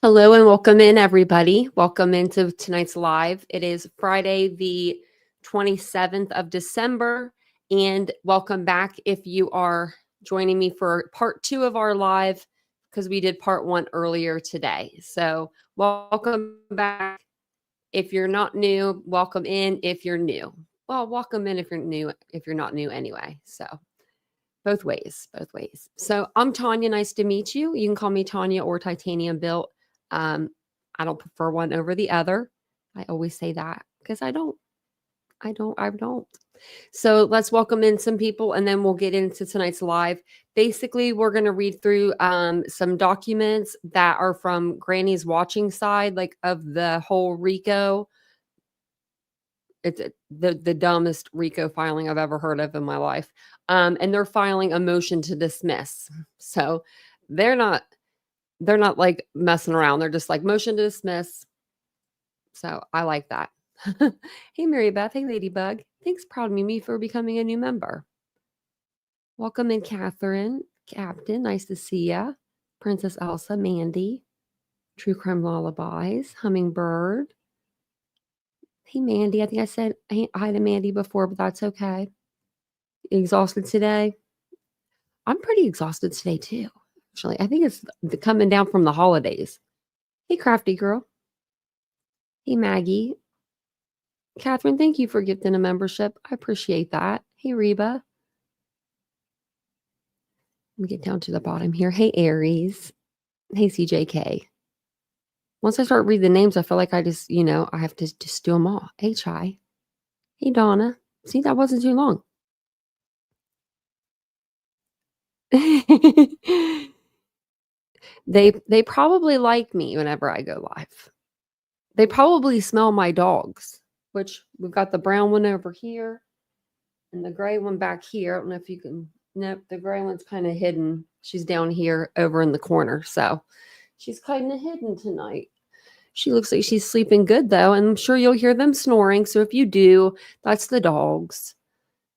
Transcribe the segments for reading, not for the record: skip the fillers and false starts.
Hello and welcome in, everybody. Welcome into tonight's live. It is Friday, the 27th of December, and welcome back if you are joining me for part 2 of our live, because we did part 1 earlier today. So welcome back. If you're not new, welcome in if you're new. Well, welcome in if you're new, if you're not new anyway. So both ways. So I'm Tanya. Nice to meet you. You can call me Tanya or TitaniumBuilt. I don't prefer one over the other. I always say that because I don't. So let's welcome in some people and then we'll get into tonight's live. Basically, we're going to read through some documents that are from Granny's watching side, like of the whole Rico. It's the dumbest Rico filing I've ever heard of in my life. And they're filing a motion to dismiss. So they're not like messing around. They're just like motion to dismiss. So I like that. Hey, Mary Beth. Hey, Ladybug. Thanks, Proud Mimi, for becoming a new member. Welcome in, Catherine. Captain, nice to see ya. Princess Elsa, Mandy. True Crime Lullabies. Hummingbird. Hey, Mandy. I think I said hi to Mandy before, but that's okay. Exhausted today? I'm pretty exhausted today, too. Actually, I think it's coming down from the holidays. Hey, Crafty Girl. Hey, Maggie. Catherine, thank you for gifting a membership. I appreciate that. Hey, Reba. Let me get down to the bottom here. Hey, Aries. Hey, CJK. Once I start reading the names, I feel like I just, I have to just do them all. Hey, Chai. Hey, Donna. See, that wasn't too long. They probably like me whenever I go live. They probably smell my dogs, which we've got the brown one over here and the gray one back here. I don't know if you can. Nope, the gray one's kind of hidden. She's down here over in the corner. So she's kind of hidden tonight. She looks like she's sleeping good, though. And I'm sure you'll hear them snoring. So if you do, that's the dogs.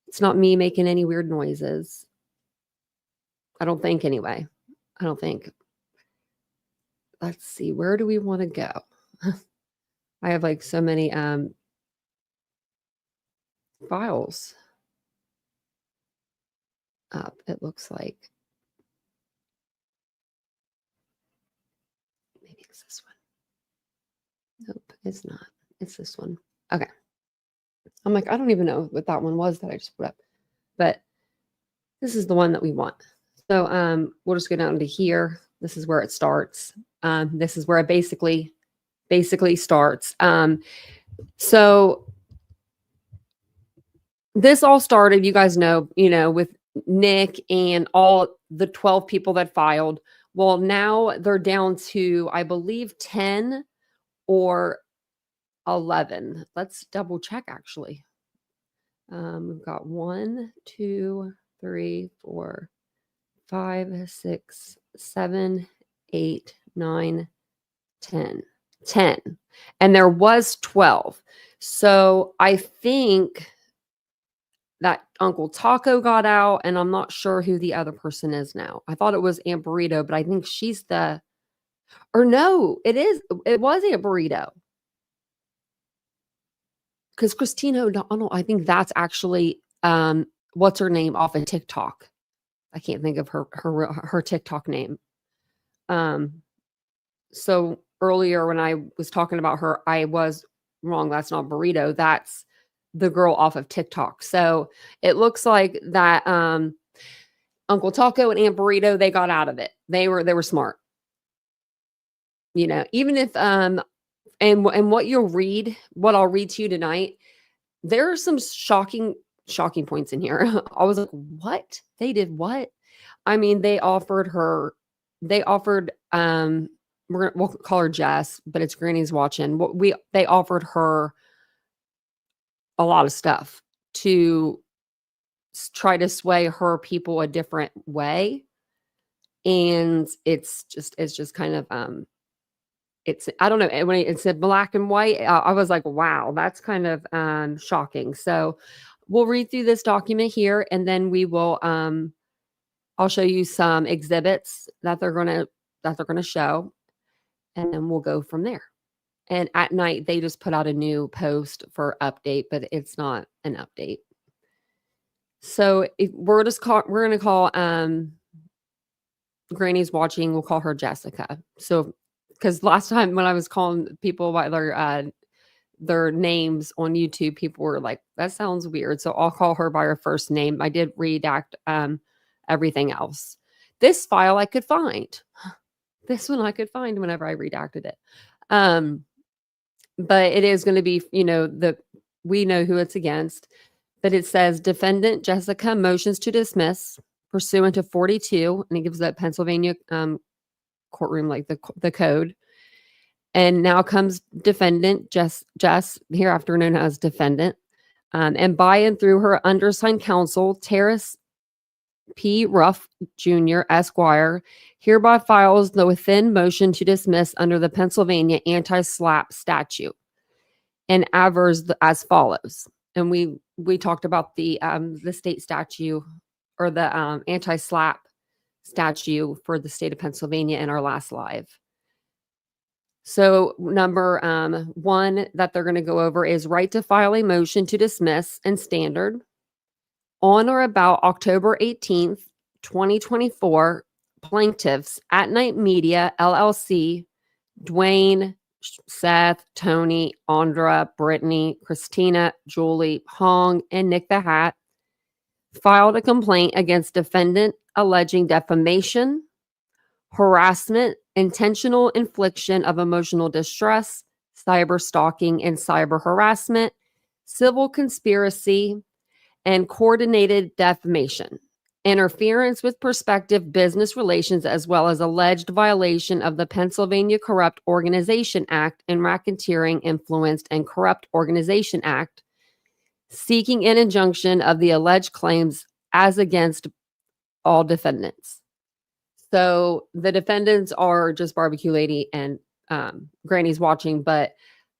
It's not me making any weird noises. I don't think, anyway. I don't think. Let's see. Where do we want to go? I have like so many files up, it looks like. Maybe it's this one. Nope, it's not. It's this one. Okay. I'm like, I don't even know what that one was that I just put up. But this is the one that we want. So we'll just go down to here. This is where it starts. This is where it basically starts. So this all started, you guys know, with Nick and all the 12 people that filed. Well, now they're down to, I believe, 10 or 11. Let's double check, actually. We've got 1, 2, 3, 4, 5, 6, 7, 8, 9, 10. 10. And there was 12. So I think that Uncle Taco got out, and I'm not sure who the other person is now. I thought it was Aunt Burrito, but I think she's or no, it was Aunt Burrito. Because Christina O'Donnell, I think that's actually, what's her name off of TikTok. I can't think of her TikTok name. So earlier when I was talking about her, I was wrong. That's not Burrito. That's the girl off of TikTok. So it looks like that Uncle Taco and Aunt Burrito, they got out of it. They were smart. Even if and what I'll read to you tonight, there are some shocking points in here. I was like, what? They did what? I mean, they offered we'll call her Jess, but it's Granny's watching. They offered her a lot of stuff to try to sway her people a different way. And it's just kind of, I don't know, when it said black and white, I was like, wow, that's kind of shocking. So we'll read through this document here, and then we will, I'll show you some exhibits that they're going to show. and then we'll go from there. And at night, they just put out a new post for update, but it's not an update. So we're going to call Granny's watching. We'll call her Jessica. So because last time when I was calling people by their names on YouTube, people were like, that sounds weird. So I'll call her by her first name. I did redact everything else. This file I could find. This one I could find whenever I redacted it. But it is going to be, we know who it's against. But it says defendant Jessica motions to dismiss pursuant to 42, and it gives that Pennsylvania courtroom, like the code. And now comes defendant Jess, hereafter known as defendant, and by and through her undersigned counsel, Terrace P. Ruff Jr., Esquire, hereby files the within motion to dismiss under the Pennsylvania anti-SLAPP statute and avers as follows. And we talked about the state statute or the anti-SLAPP statute for the state of Pennsylvania in our last live. So number 1 that they're going to go over is right to file a motion to dismiss and standard. On or about October 18th, 2024, plaintiffs At Night Media, LLC, Dwayne, Seth, Tony, Andra, Brittany, Christina, Julie, Hong, and Nick the Hat filed a complaint against defendant alleging defamation, harassment, intentional infliction of emotional distress, cyber stalking and cyber harassment, civil conspiracy, and coordinated defamation, interference with prospective business relations, as well as alleged violation of the Pennsylvania Corrupt Organization Act and Racketeering Influenced and Corrupt Organization Act, seeking an injunction of the alleged claims as against all defendants. So the defendants are just Barbecue Lady and Granny's watching, but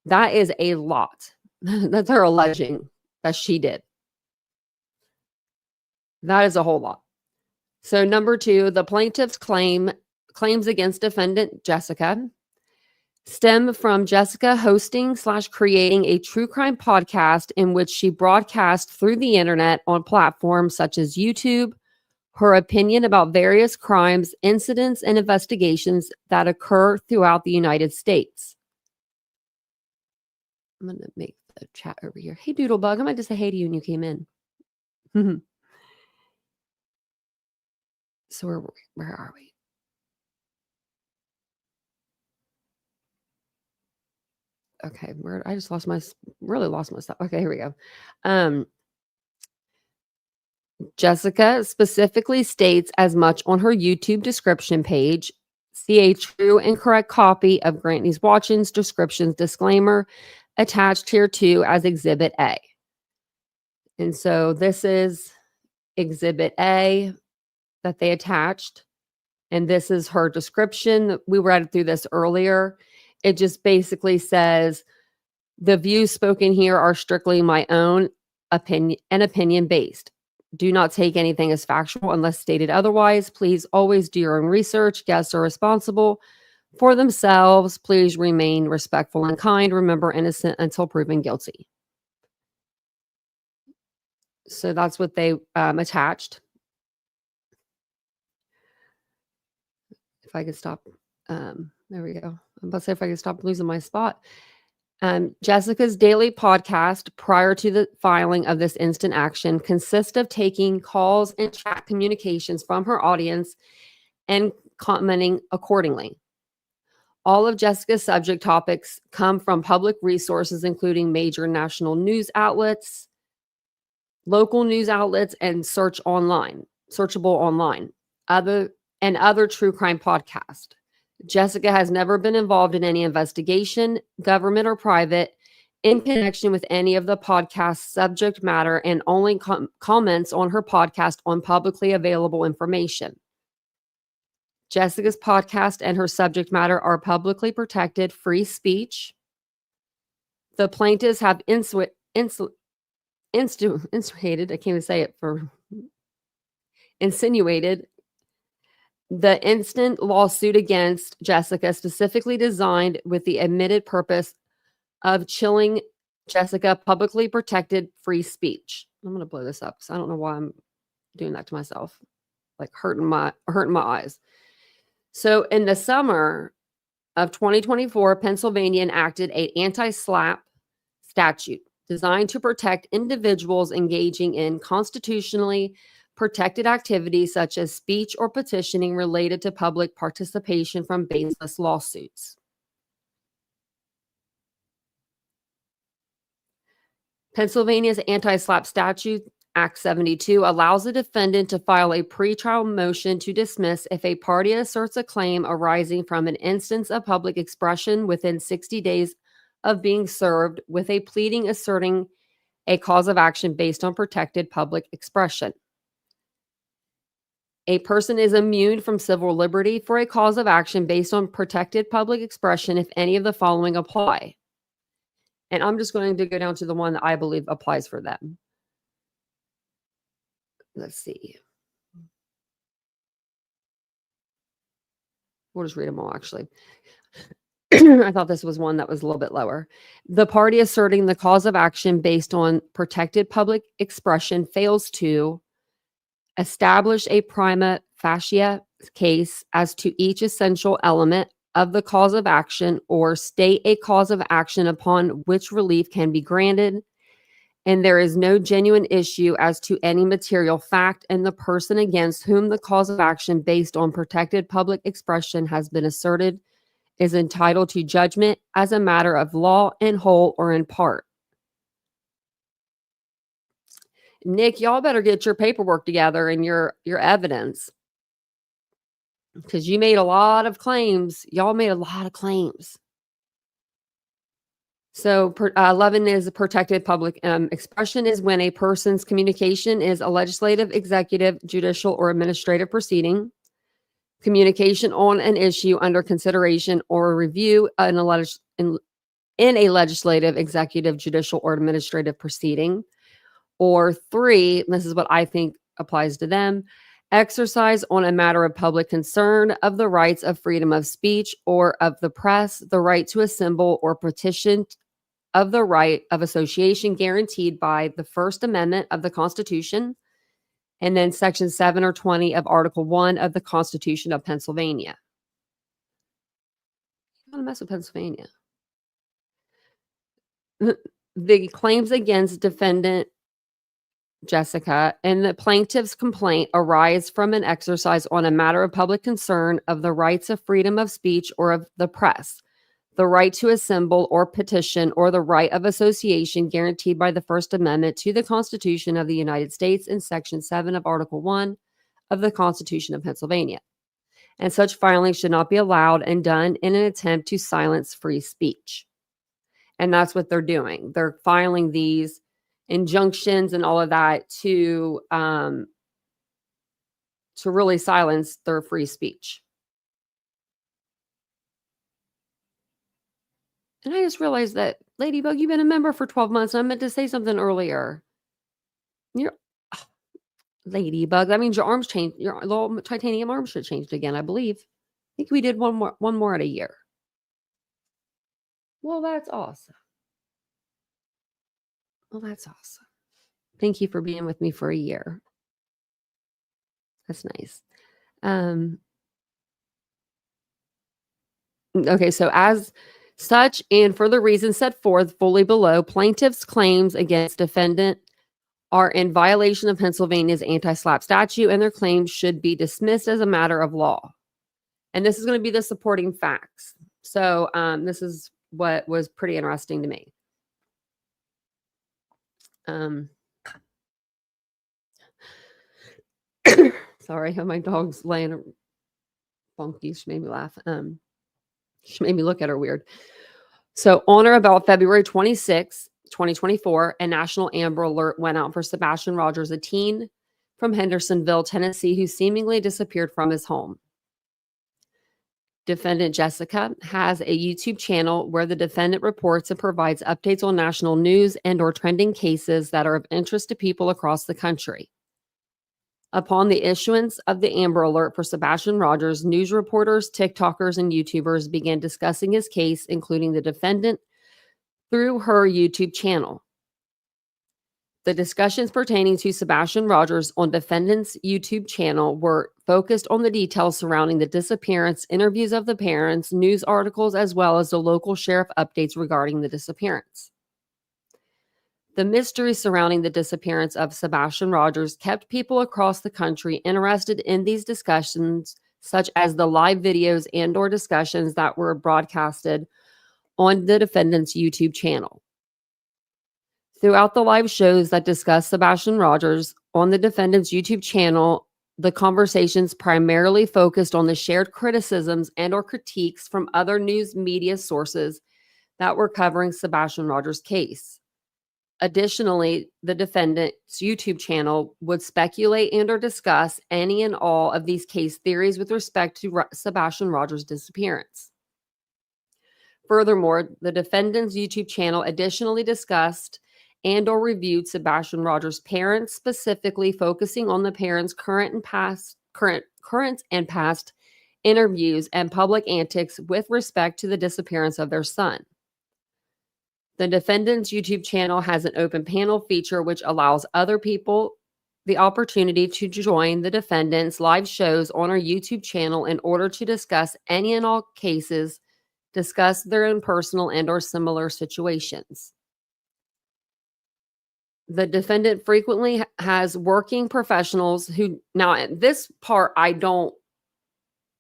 that is a lot. That's her alleging that she did. That is a whole lot. So number 2, the plaintiff's claims against defendant Jessica stem from Jessica hosting / creating a true crime podcast in which she broadcasts through the internet on platforms such as YouTube, her opinion about various crimes, incidents, and investigations that occur throughout the United States. I'm going to make the chat over here. Hey, Doodlebug, I might just say hey to you when you came in. So where are we? Okay, I just really lost my stuff. Okay, here we go. Jessica specifically states as much on her YouTube description page. See a true and correct copy of Granny's Watching's descriptions disclaimer attached here too as Exhibit A. And so this is Exhibit A that they attached. And this is her description. We read through this earlier. It just basically says, the views spoken here are strictly my own opinion and opinion based. Do not take anything as factual unless stated otherwise. Please always do your own research. Guests are responsible for themselves. Please remain respectful and kind. Remember, innocent until proven guilty. So that's what they attached. If I could stop. There we go. I'm about to say if I could stop losing my spot. Jessica's daily podcast prior to the filing of this instant action consists of taking calls and chat communications from her audience and commenting accordingly. All of Jessica's subject topics come from public resources, including major national news outlets, local news outlets, and searchable online, other true crime podcasts. Jessica has never been involved in any investigation, government or private, in connection with any of the podcast's subject matter, and only comments on her podcast on publicly available information. Jessica's podcast and her subject matter are publicly protected free speech. The plaintiffs have insinuated, I can't even say it, insinuated The instant lawsuit against Jessica specifically designed with the admitted purpose of chilling Jessica publicly protected free speech. I'm going to blow this up because I don't know why I'm doing that to myself, like hurting my eyes. So in the summer of 2024, Pennsylvania enacted an anti-SLAPP statute designed to protect individuals engaging in constitutionally protected activities such as speech or petitioning related to public participation from baseless lawsuits. Pennsylvania's anti-SLAPP statute, Act 72, allows a defendant to file a pretrial motion to dismiss if a party asserts a claim arising from an instance of public expression within 60 days of being served with a pleading asserting a cause of action based on protected public expression. A person is immune from civil liberty for a cause of action based on protected public expression if any of the following apply. And I'm just going to go down to the one that I believe applies for them. Let's see. We'll just read them all, actually. I thought this was one that was a little bit lower. The party asserting the cause of action based on protected public expression fails to establish a prima facie case as to each essential element of the cause of action or state a cause of action upon which relief can be granted, and there is no genuine issue as to any material fact, and the person against whom the cause of action based on protected public expression has been asserted is entitled to judgment as a matter of law in whole or in part. Nick, y'all better get your paperwork together and your evidence, because you made a lot of claims. Y'all made a lot of claims. So 11 is a protected public expression is when a person's communication is a legislative, executive, judicial, or administrative proceeding. Communication on an issue under consideration or review in a legislative, executive, judicial, or administrative proceeding. Or 3, this is what I think applies to them, exercise on a matter of public concern of the rights of freedom of speech or of the press, the right to assemble or petition, of the right of association guaranteed by the First Amendment of the Constitution, and then Section 7 or 20 of Article 1 of the Constitution of Pennsylvania. I want to mess with Pennsylvania. The claims against defendant Jessica and the plaintiff's complaint arise from an exercise on a matter of public concern of the rights of freedom of speech or of the press, the right to assemble or petition, or the right of association guaranteed by the First Amendment to the Constitution of the United States in Section 7 of Article 1 of the Constitution of Pennsylvania. And such filing should not be allowed and done in an attempt to silence free speech. And that's what they're doing. They're filing these injunctions and all of that to really silence their free speech. And I just realized that, Ladybug, you've been a member for 12 months. And I meant to say something earlier. Ladybug, that means your arms changed. Your little titanium arms should have changed again, I believe. I think we did one more at a year. Well, that's awesome. Thank you for being with me for a year. That's nice. Okay, so as such, and for the reasons set forth fully below, plaintiff's claims against defendant are in violation of Pennsylvania's anti-SLAPP statute, and their claims should be dismissed as a matter of law. And this is going to be the supporting facts. So this is what was pretty interesting to me. Sorry, my dog's laying funky. She made me laugh. She made me look at her weird. So on or about February 26, 2024, a national Amber Alert went out for Sebastian Rogers, a teen from Hendersonville, Tennessee, who seemingly disappeared from his home. Defendant Jessica has a YouTube channel where the defendant reports and provides updates on national news and or trending cases that are of interest to people across the country. Upon the issuance of the Amber Alert for Sebastian Rogers, news reporters, TikTokers, and YouTubers began discussing his case, including the defendant, through her YouTube channel. The discussions pertaining to Sebastian Rogers on defendant's YouTube channel were focused on the details surrounding the disappearance, interviews of the parents, news articles, as well as the local sheriff updates regarding the disappearance. The mystery surrounding the disappearance of Sebastian Rogers kept people across the country interested in these discussions, such as the live videos and/or discussions that were broadcasted on the defendant's YouTube channel. Throughout the live shows that discuss Sebastian Rogers on the defendant's YouTube channel, the conversations primarily focused on the shared criticisms and/or critiques from other news media sources that were covering Sebastian Rogers' case. Additionally, the defendant's YouTube channel would speculate and/or discuss any and all of these case theories with respect to Sebastian Rogers' disappearance. Furthermore, the defendant's YouTube channel additionally discussed and/or reviewed Sebastian Rogers' parents, specifically focusing on the parents' current and past interviews and public antics with respect to the disappearance of their son. The defendant's YouTube channel has an open panel feature which allows other people the opportunity to join the defendant's live shows on our YouTube channel in order to discuss any and all cases, discuss their own personal and/or similar situations. The defendant frequently has working professionals who, now this part I don't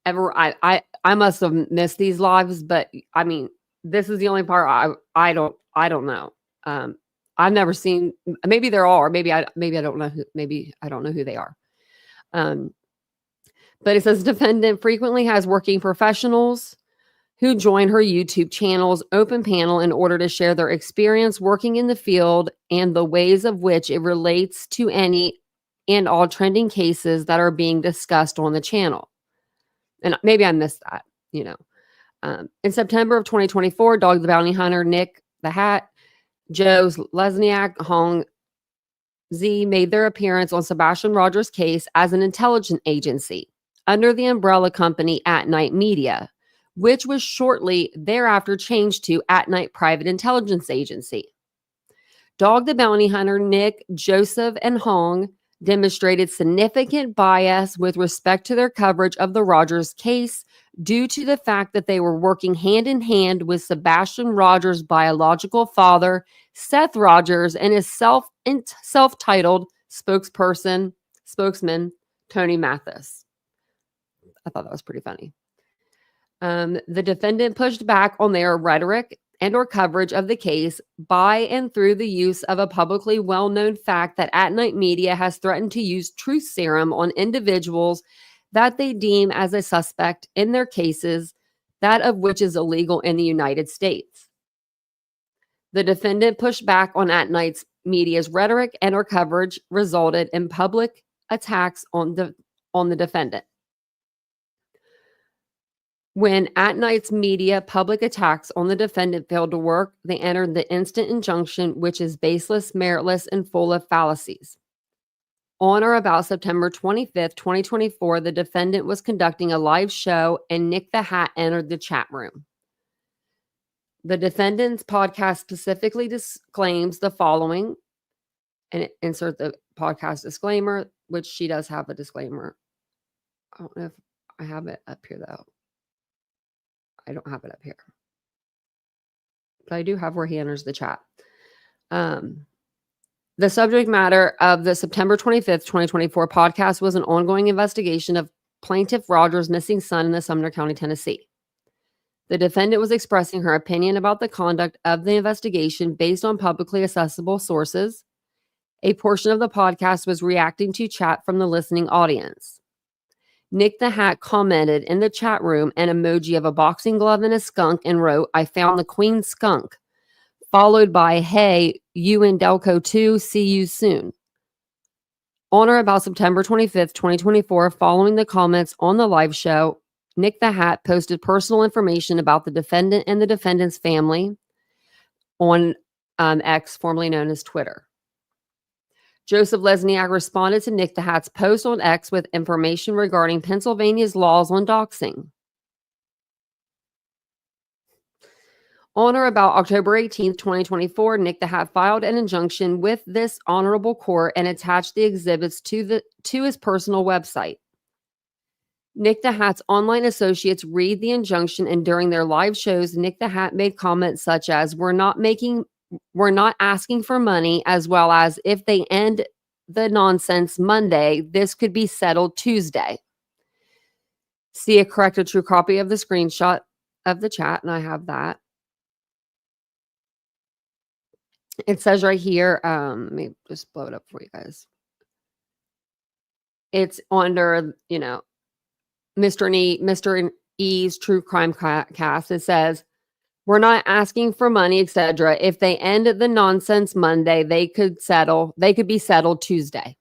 ever, I must have missed these lives, but I mean, this is the only part I don't know. I've never seen, maybe there are, maybe I don't know maybe I don't know who they are. But it says defendant frequently has working professionals who join her YouTube channel's open panel in order to share their experience working in the field and the ways of which it relates to any and all trending cases that are being discussed on the channel. And maybe I missed that, in September of 2024, Dog the Bounty Hunter, Nick the Hat, Joe Lesniak, Hong Z made their appearance on Sebastian Rogers' case as an intelligence agency under the umbrella company At Night Media, which was shortly thereafter changed to At Night Private Intelligence Agency. Dog the Bounty Hunter, Nick, Joseph, and Hong demonstrated significant bias with respect to their coverage of the Rogers case due to the fact that they were working hand in hand with Sebastian Rogers' biological father, Seth Rogers, and his self-titled spokesman, Tony Mathis. I thought that was pretty funny. The defendant pushed back on their rhetoric and or coverage of the case by and through the use of a publicly well-known fact that At Night Media has threatened to use truth serum on individuals that they deem as a suspect in their cases, that of which is illegal in the United States. The defendant pushed back on At Night Media's rhetoric and or coverage resulted in public attacks on the defendant. When At Night's media public attacks on the defendant failed to work, they entered the instant injunction, which is baseless, meritless, and full of fallacies. On or about September 25th, 2024, the defendant was conducting a live show and Nick the Hat entered the chat room. The defendant's podcast specifically disclaims the following, and insert the podcast disclaimer, which she does have a disclaimer. I don't know if I have it up here, though. I don't have it up here. But I do have where he enters the chat. The subject matter of the September 25th, 2024 podcast was an ongoing investigation of plaintiff Rogers' missing son in the Sumner County, Tennessee. The defendant was expressing her opinion about the conduct of the investigation based on publicly accessible sources. A portion of the podcast was reacting to chat from the listening audience. Nick the Hat commented in the chat room an emoji of a boxing glove and a skunk and wrote, "I found the queen skunk," followed by, "Hey, you in Delco too, see you soon." On or about September 25th, 2024, following the comments on the live show, Nick the Hat posted personal information about the defendant and the defendant's family on X, formerly known as Twitter. Joseph Lesniak responded to Nick the Hat's post on X with information regarding Pennsylvania's laws on doxing. On or about October 18th, 2024, Nick the Hat filed an injunction with this honorable court and attached the exhibits to his personal website. Nick the Hat's online associates read the injunction, and during their live shows, Nick the Hat made comments such as, we're not asking for money, as well as, if they end the nonsense Monday, this could be settled Tuesday. See a corrected true copy of the screenshot of the chat, and I have that. It says right here, let me just blow it up for you guys. It's under, Mr. E's True Crime Cast. It says, we're not asking for money, etc. If they end the nonsense Monday, they could be settled Tuesday.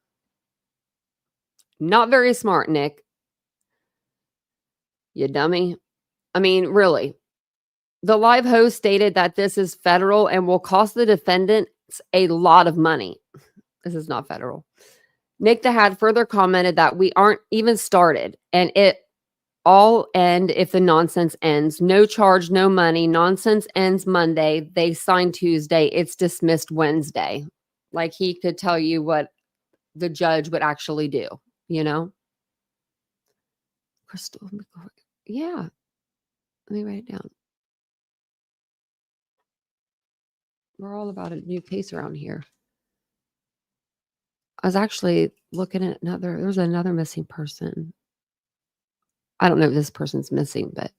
Not very smart, Nick. You dummy. I mean, really. The live host stated that this is federal and will cost the defendants a lot of money. This is not federal. Nick the Hat further commented that we aren't even started, and it all end if the nonsense ends. No charge, no money. Nonsense ends Monday. They sign Tuesday. It's dismissed Wednesday. Like he could tell you what the judge would actually do, Crystal. Yeah. Let me write it down. We're all about a new pace around here. I was actually looking at there's another missing person. I don't know if this person's missing, but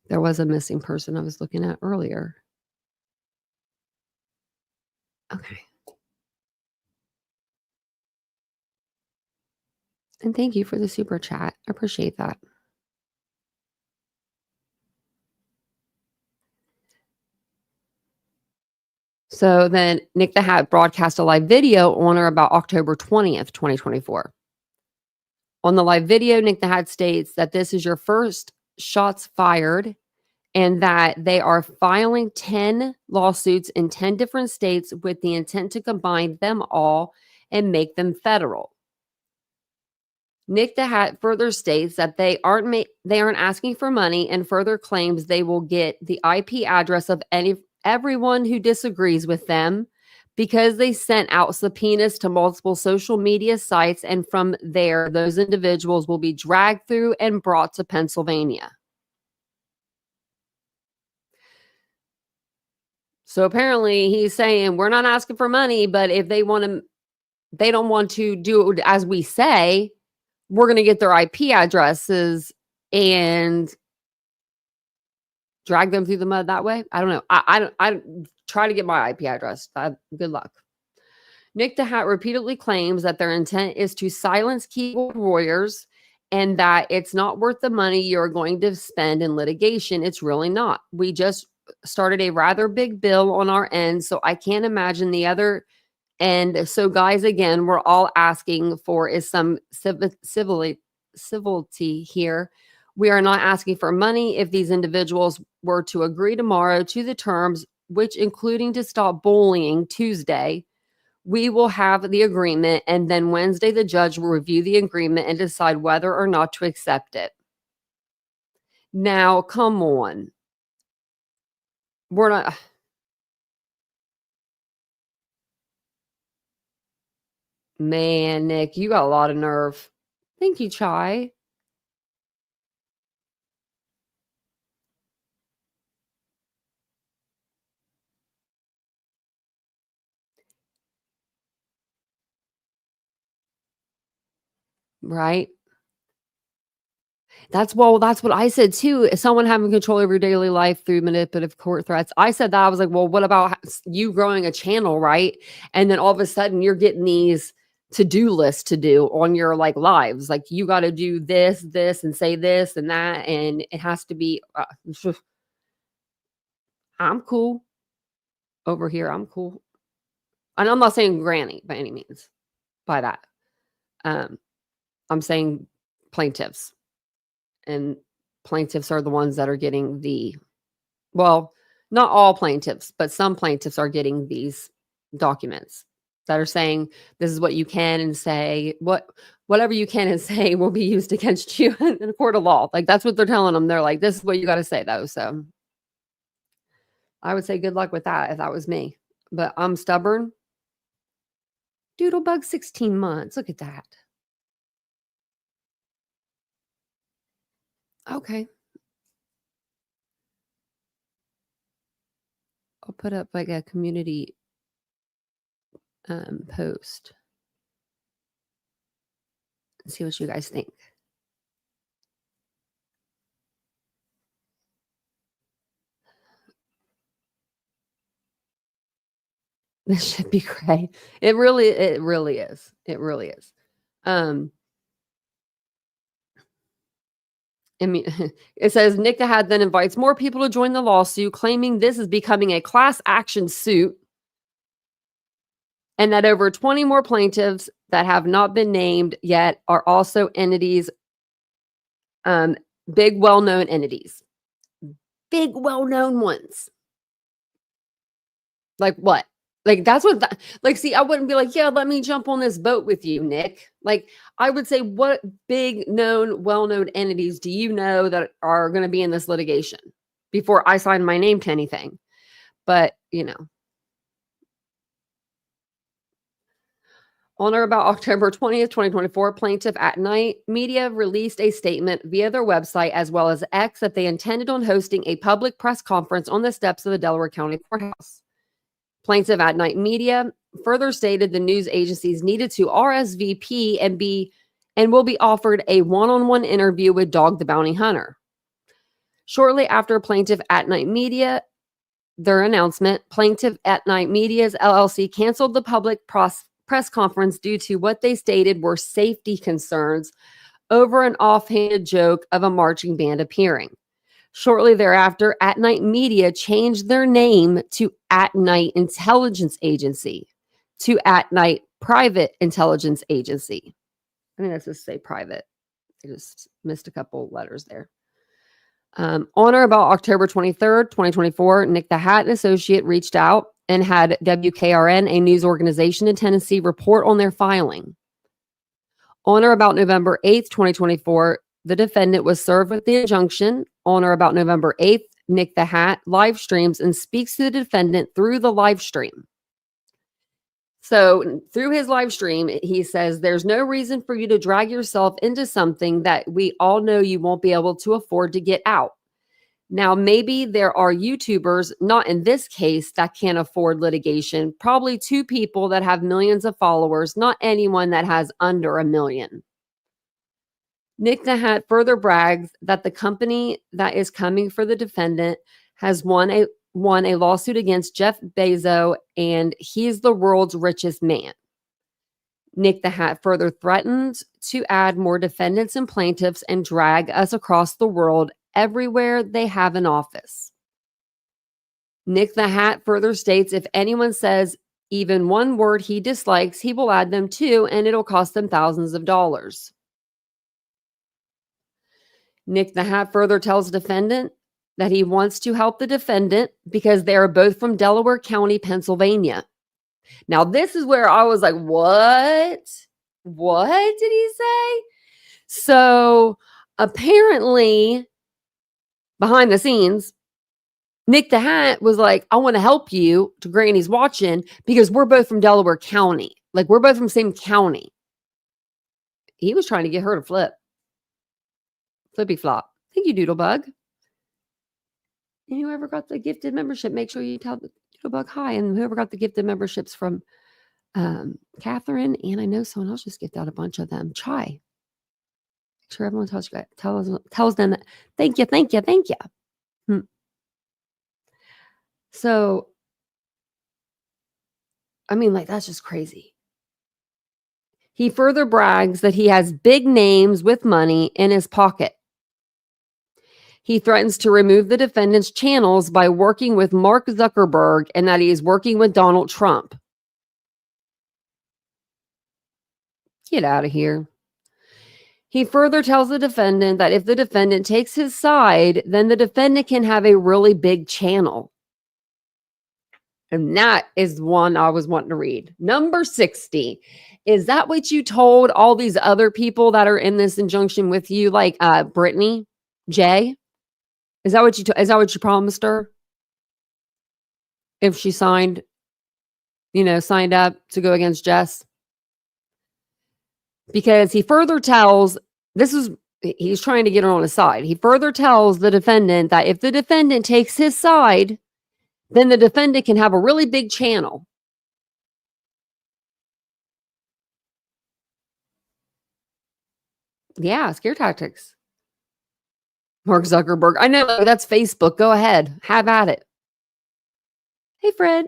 there was a missing person I was looking at earlier. Okay. And thank you for the super chat. I appreciate that. So then Nick the Hat broadcast a live video on or about October 20th, 2024. On the live video, Nick the Hat states that this is your first shots fired and that they are filing 10 lawsuits in 10 different states with the intent to combine them all and make them federal. Nick the Hat further states that they aren't asking for money, and further claims they will get the IP address of everyone who disagrees with them, because they sent out subpoenas to multiple social media sites, and from there, those individuals will be dragged through and brought to Pennsylvania. So apparently he's saying, we're not asking for money, but if they don't want to do it as we say, we're going to get their IP addresses and drag them through the mud that way. I don't know. I try to get my IP address. Good luck. Nick the Hat repeatedly claims that their intent is to silence keyboard warriors and that it's not worth the money you're going to spend in litigation. It's really not. We just started a rather big bill on our end, so I can't imagine the other end. So guys, again, we're all asking for is some civility here. We are not asking for money. If these individuals were to agree tomorrow to the terms, which including to stop bullying Tuesday, we will have the agreement, and then Wednesday the judge will review the agreement and decide whether or not to accept it. Now, come on. We're not... Man, Nick, you got a lot of nerve. Thank you, Chai. Right? That's what I said too. Someone having control over your daily life through manipulative court threats. I said that. I was like, well, what about you growing a channel, right? And then all of a sudden you're getting these to-do lists to do on your lives. Like you got to do this, and say this and that. And it has to be, I'm cool over here. I'm cool. And I'm not saying granny by any means by that. I'm saying plaintiffs. And plaintiffs are the ones that are getting not all plaintiffs, but some plaintiffs are getting these documents that are saying this is what you can and say. Whatever you can and say will be used against you in a court of law. Like, that's what they're telling them. They're like, this is what you got to say, though. So I would say good luck with that if that was me. But I'm stubborn. Doodlebug, 16 months. Look at that. Okay. I'll put up like a community post and see what you guys think. This should be great. It really is. It really is. I mean, it says Nick the Hat then invites more people to join the lawsuit, claiming this is becoming a class action suit, and that over 20 more plaintiffs that have not been named yet are also entities, big, well-known entities. Big, well-known ones. Like what? Like, that's what, like, see, I wouldn't be like, yeah, let me jump on this boat with you, Nick. Like, I would say, what big known, well-known entities do you know that are going to be in this litigation before I sign my name to anything? But, you know. On or about October 20th, 2024, Plaintiff at Night Media released a statement via their website as well as X that they intended on hosting a public press conference on the steps of the Delaware County Courthouse. Plaintiff at Night Media further stated the news agencies needed to RSVP and will be offered a one-on-one interview with Dog the Bounty Hunter. Shortly after Plaintiff at Night Media, their announcement, Plaintiff at Night Media's LLC canceled the public press conference due to what they stated were safety concerns over an offhanded joke of a marching band appearing. Shortly thereafter, At Night Media changed their name to At Night Intelligence Agency to At Night Private Intelligence Agency. I think that's just say private. I just missed a couple letters there. On or about October 23rd, 2024, Nick the Hat, an associate, reached out and had WKRN, a news organization in Tennessee, report on their filing. On or about November 8th, 2024, the defendant was served with the injunction. On or about November 8th, Nick the Hat live streams and speaks to the defendant through the live stream. So through his live stream, he says, there's no reason for you to drag yourself into something that we all know you won't be able to afford to get out. Now, maybe there are YouTubers, not in this case, that can't afford litigation. Probably two people that have millions of followers, not anyone that has under 1 million. Nick the Hat further brags that the company that is coming for the defendant has won a lawsuit against Jeff Bezos, and he's the world's richest man. Nick the Hat further threatens to add more defendants and plaintiffs and drag us across the world everywhere they have an office. Nick the Hat further states if anyone says even one word he dislikes, he will add them too, and it'll cost them thousands of dollars. Nick the Hat further tells defendant that he wants to help the defendant because they are both from Delaware County, Pennsylvania. Now, this is where I was like, what? What did he say? So apparently, behind the scenes, Nick the Hat was like, I want to help you, to Granny's watching, because we're both from Delaware County. Like, we're both from the same county. He was trying to get her to flip. Flippy flop. Thank you, Doodlebug. And whoever got the gifted membership, make sure you tell the Doodlebug hi. And whoever got the gifted memberships from Catherine, and I know someone else just gifted out a bunch of them. Chai. Make sure everyone tells them that. Thank you. So, I mean, like, that's just crazy. He further brags that he has big names with money in his pocket. He threatens to remove the defendant's channels by working with Mark Zuckerberg and that he is working with Donald Trump. Get out of here. He further tells the defendant that if the defendant takes his side, then the defendant can have a really big channel. And that is one I was wanting to read. Number 60. Is that what you told all these other people that are in this injunction with you, like Brittany J? Is that what you promised her? If she signed up to go against Jess? Because he further tells, he's trying to get her on his side. He further tells the defendant that if the defendant takes his side, then the defendant can have a really big channel. Yeah, scare tactics. Mark Zuckerberg. I know, that's Facebook. Go ahead. Have at it. Hey, Fred.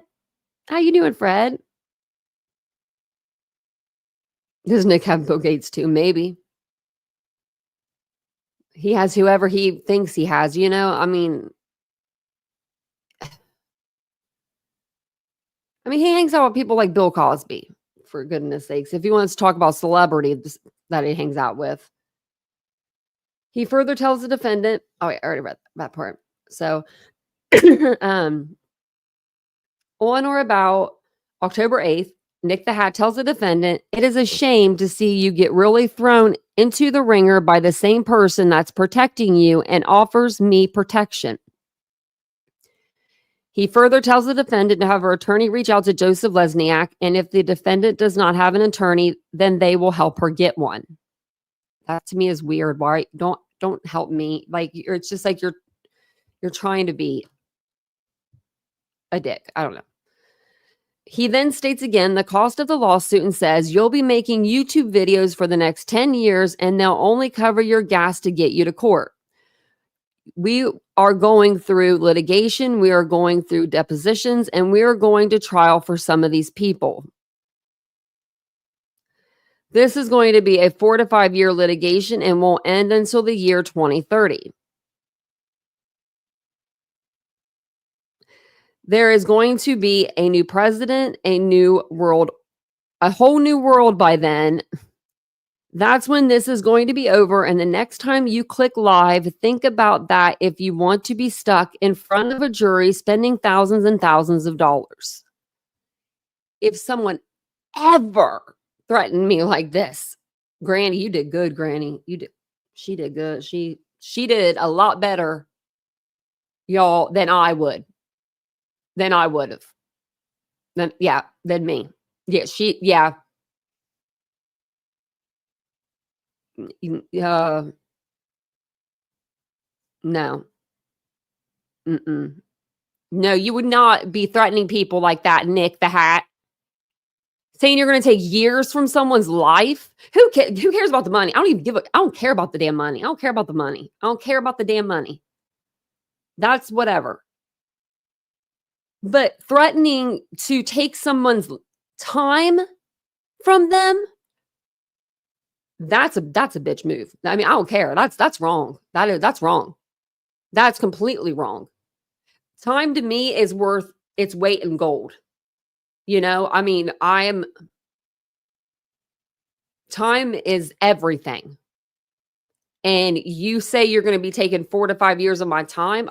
How you doing, Fred? Does Nick have Bill Gates too? Maybe. He has whoever he thinks he has, I mean, he hangs out with people like Bill Cosby, for goodness sakes. If he wants to talk about celebrities that he hangs out with. He further tells the defendant, I already read that part. So, on or about October 8th, Nick the Hat tells the defendant, it is a shame to see you get really thrown into the ringer by the same person that's protecting you and offers me protection. He further tells the defendant to have her attorney reach out to Joseph Lesniak, and if the defendant does not have an attorney, then they will help her get one. That to me is weird. Why don't help me? Like, it's just like you're trying to be a dick. I don't know. He then states again the cost of the lawsuit and says, you'll be making YouTube videos for the next 10 years and they'll only cover your gas to get you to court. We are going through litigation. We are going through depositions and we are going to trial for some of these people. This is going to be a 4 to 5 year litigation and won't end until the year 2030. There is going to be a new president, a new world, a whole new world by then. That's when this is going to be over. And the next time you click live, think about that if you want to be stuck in front of a jury spending thousands and thousands of dollars. If someone ever threatened me like this, Granny, you did good, Granny. She did good. She did a lot better, y'all, than I would. Than I would have. Than me. Yeah. No. No, you would not be threatening people like that, Nick the Hat. Saying you're going to take years from someone's life. Who cares about the money? I don't care about the damn money. I don't care about the money. I don't care about the damn money. That's whatever. But threatening to take someone's time from them, that's a bitch move. I mean, I don't care. That's wrong. That's wrong. That's completely wrong. Time to me is worth its weight in gold. I mean, time is everything. And you say you're going to be taking 4 to 5 years of my time.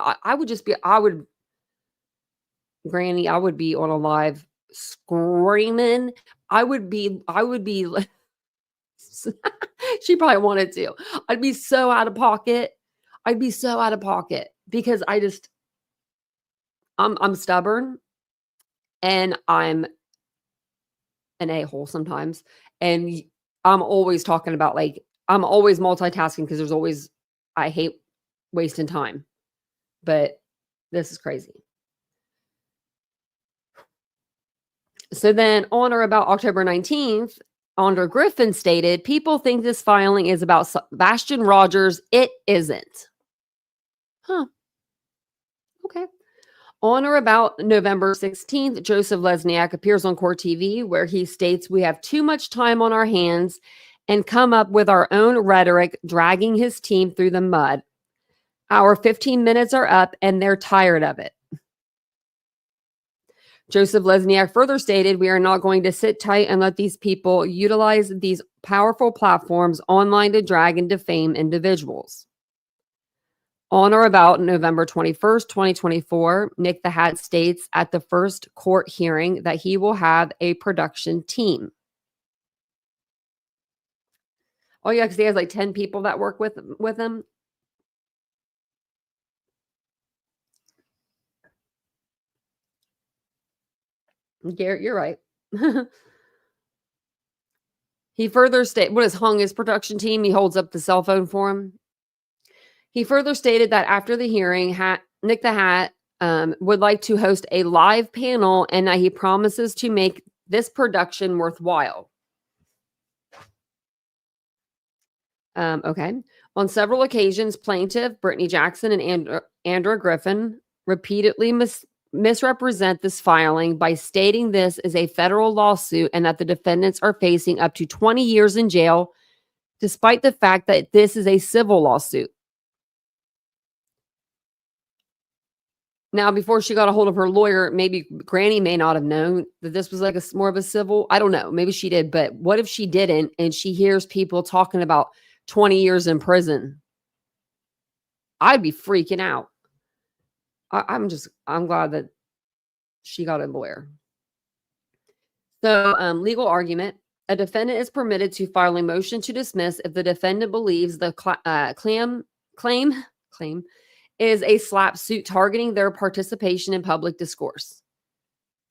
Granny, I would be on a live screaming. I would be she probably wanted to. I'd be so out of pocket. Because I'm stubborn and I'm an a-hole sometimes. And I'm always talking about, like, I'm always multitasking because I hate wasting time. But this is crazy. So then on or about October 19th, Andra Griffin stated, people think this filing is about Sebastian Rogers. It isn't. Huh. Okay. On or about November 16th, Joseph Lesniak appears on Court TV where he states we have too much time on our hands and come up with our own rhetoric, dragging his team through the mud. Our 15 minutes are up and they're tired of it. Joseph Lesniak further stated, we are not going to sit tight and let these people utilize these powerful platforms online to drag and defame individuals. On or about November 21st, 2024, Nick the Hat states at the first court hearing that he will have a production team. Oh, yeah, because he has like 10 people that work with him. Garrett, you're right. He further stated, what is hung his production team? He holds up the cell phone for him. He further stated that after the hearing, Nick the Hat would like to host a live panel and that he promises to make this production worthwhile. Okay. On several occasions, plaintiff Brittany Jackson and Andrew Griffin repeatedly misrepresent this filing by stating this is a federal lawsuit and that the defendants are facing up to 20 years in jail, despite the fact that this is a civil lawsuit. Now, before she got a hold of her lawyer, maybe Granny may not have known that this was like more of a civil. I don't know. Maybe she did. But what if she didn't and she hears people talking about 20 years in prison? I'd be freaking out. I'm glad that she got a lawyer. So, legal argument. A defendant is permitted to file a motion to dismiss if the defendant believes the claim is a slap suit targeting their participation in public discourse.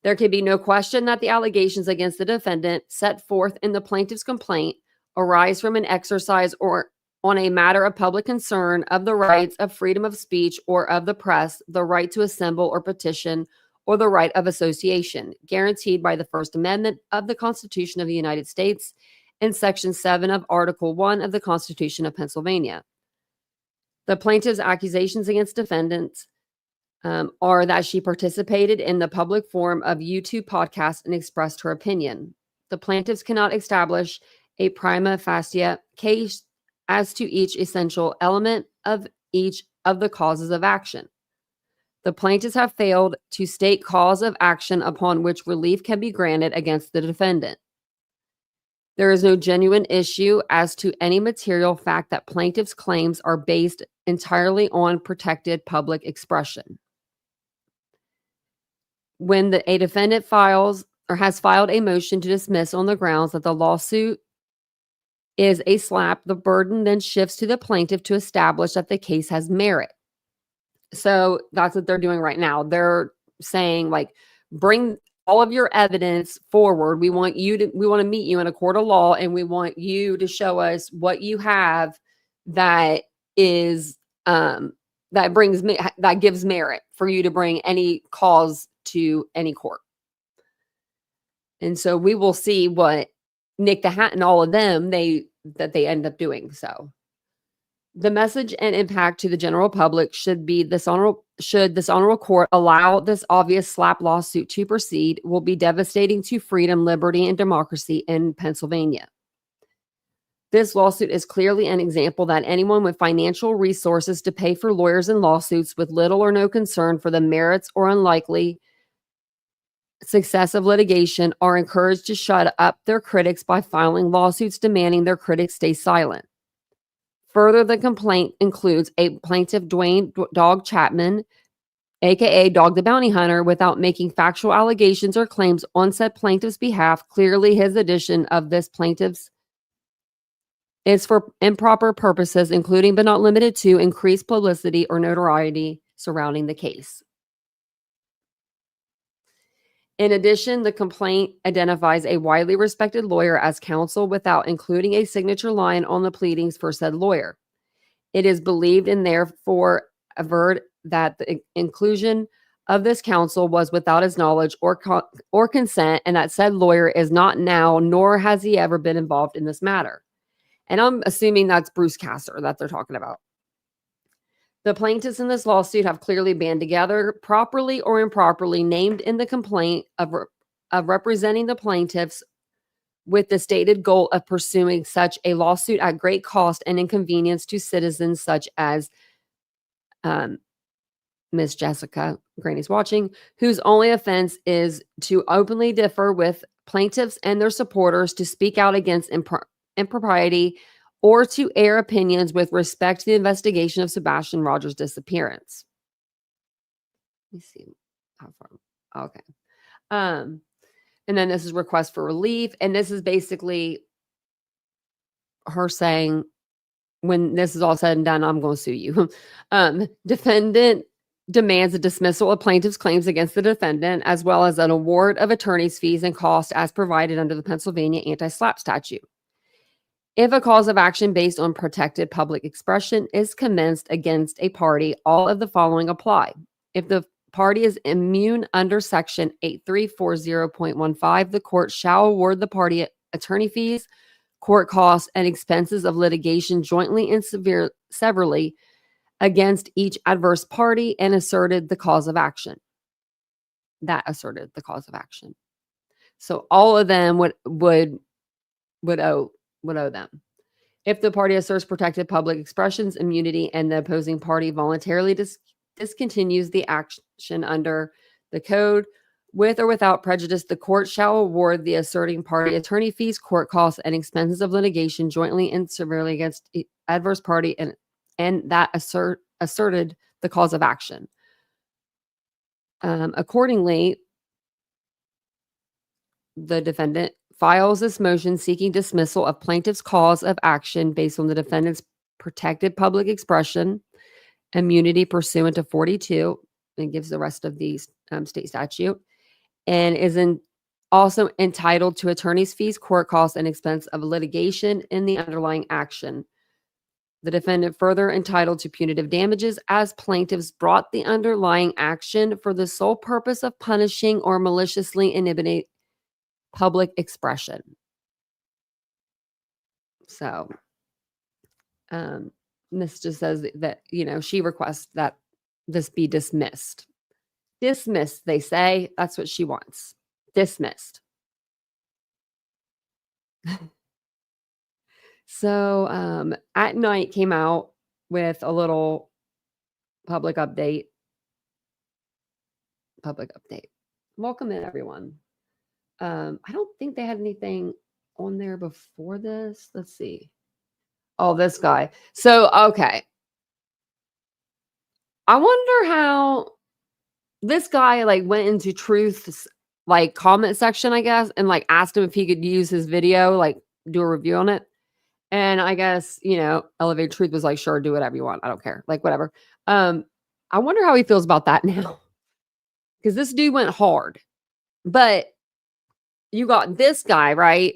There can be no question that the allegations against the defendant set forth in the plaintiff's complaint arise from an exercise or on a matter of public concern of the rights of freedom of speech or of the press, the right to assemble or petition, or the right of association, guaranteed by the First Amendment of the Constitution of the United States and Section 7 of Article 1 of the Constitution of Pennsylvania. The plaintiff's accusations against defendants are that she participated in the public forum of YouTube podcast and expressed her opinion. The plaintiffs cannot establish a prima facie case as to each essential element of each of the causes of action. The plaintiffs have failed to state cause of action upon which relief can be granted against the defendant. There is no genuine issue as to any material fact that plaintiffs' claims are based entirely on protected public expression. When a defendant files or has filed a motion to dismiss on the grounds that the lawsuit is a slap, the burden then shifts to the plaintiff to establish that the case has merit. So that's what they're doing right now. They're saying, like, bring all of your evidence forward. We want to meet you in a court of law, and we want you to show us what you have that is that gives merit for you to bring any cause to any court. And so we will see what Nick the Hat and all of them they end up doing. So the message and impact to the general public should this honorable court allow this obvious slap lawsuit to proceed will be devastating to freedom, liberty, and democracy in Pennsylvania. This lawsuit is clearly an example that anyone with financial resources to pay for lawyers in lawsuits with little or no concern for the merits or unlikely success of litigation are encouraged to shut up their critics by filing lawsuits demanding their critics stay silent. Further, the complaint includes a plaintiff, Dwayne Dog Chapman, aka Dog the Bounty Hunter, without making factual allegations or claims on said plaintiff's behalf. Clearly, his addition of this plaintiff's is for improper purposes, including but not limited to increased publicity or notoriety surrounding the case. In addition, the complaint identifies a widely respected lawyer as counsel without including a signature line on the pleadings for said lawyer. It is believed and therefore averred that the inclusion of this counsel was without his knowledge or consent, and that said lawyer is not now, nor has he ever been involved in this matter. And I'm assuming that's Bruce Castor that they're talking about. The plaintiffs in this lawsuit have clearly band together, properly or improperly named in the complaint of representing the plaintiffs with the stated goal of pursuing such a lawsuit at great cost and inconvenience to citizens such as Miss Jessica, Granny's watching, whose only offense is to openly differ with plaintiffs and their supporters, to speak out against impropriety or to air opinions with respect to the investigation of Sebastian Rogers' disappearance. Let me see how far. Okay. And then this is request for relief. And this is basically her saying, when this is all said and done, I'm going to sue you. Defendant demands a dismissal of plaintiff's claims against the defendant, as well as an award of attorney's fees and costs as provided under the Pennsylvania anti-SLAPP statute. If a cause of action based on protected public expression is commenced against a party, all of the following apply. If the party is immune under section 8340.15, the court shall award the party attorney fees, court costs, and expenses of litigation jointly and severally against each adverse party and asserted the cause of action. That asserted the cause of action. So all of them would owe them. If the party asserts protected public expressions immunity and the opposing party voluntarily discontinues the action under the code, with or without prejudice, the court shall award the asserting party attorney fees, court costs, and expenses of litigation jointly and severally against adverse party and that asserted the cause of action. Accordingly, the defendant files this motion seeking dismissal of plaintiff's cause of action based on the defendant's protected public expression immunity pursuant to 42, and gives the rest of the state statute, and is also entitled to attorney's fees, court costs, and expense of litigation in the underlying action. The defendant further entitled to punitive damages as plaintiffs brought the underlying action for the sole purpose of punishing or maliciously inhibiting public expression. So, this just says that, she requests that this be dismissed. Dismissed, they say. That's what she wants. Dismissed. So, At Night came out with a little public update. Welcome in, everyone. I don't think they had anything on there before this. Let's see. Oh, this guy. So, okay. I wonder how this guy went into Truth's comment section, I guess, and asked him if he could use his video, do a review on it. And I guess, Elevated Truth was like, sure, do whatever you want. I don't care. Whatever. I wonder how he feels about that now. Because this dude went hard. But you got this guy, right?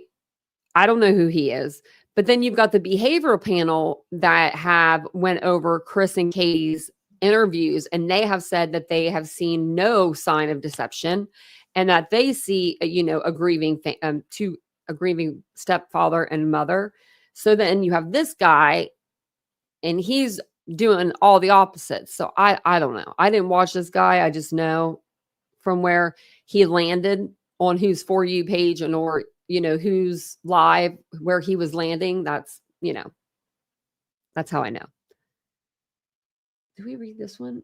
I don't know who he is. But then you've got the behavioral panel that have went over Chris and Katie's interviews, and they have said that they have seen no sign of deception, and that they see, a grieving stepfather and mother. So then you have this guy, and he's doing all the opposites. So I don't know. I didn't watch this guy. I just know from where he landed on whose For You page or who's live, where he was landing. That's how I know. Did we read this one?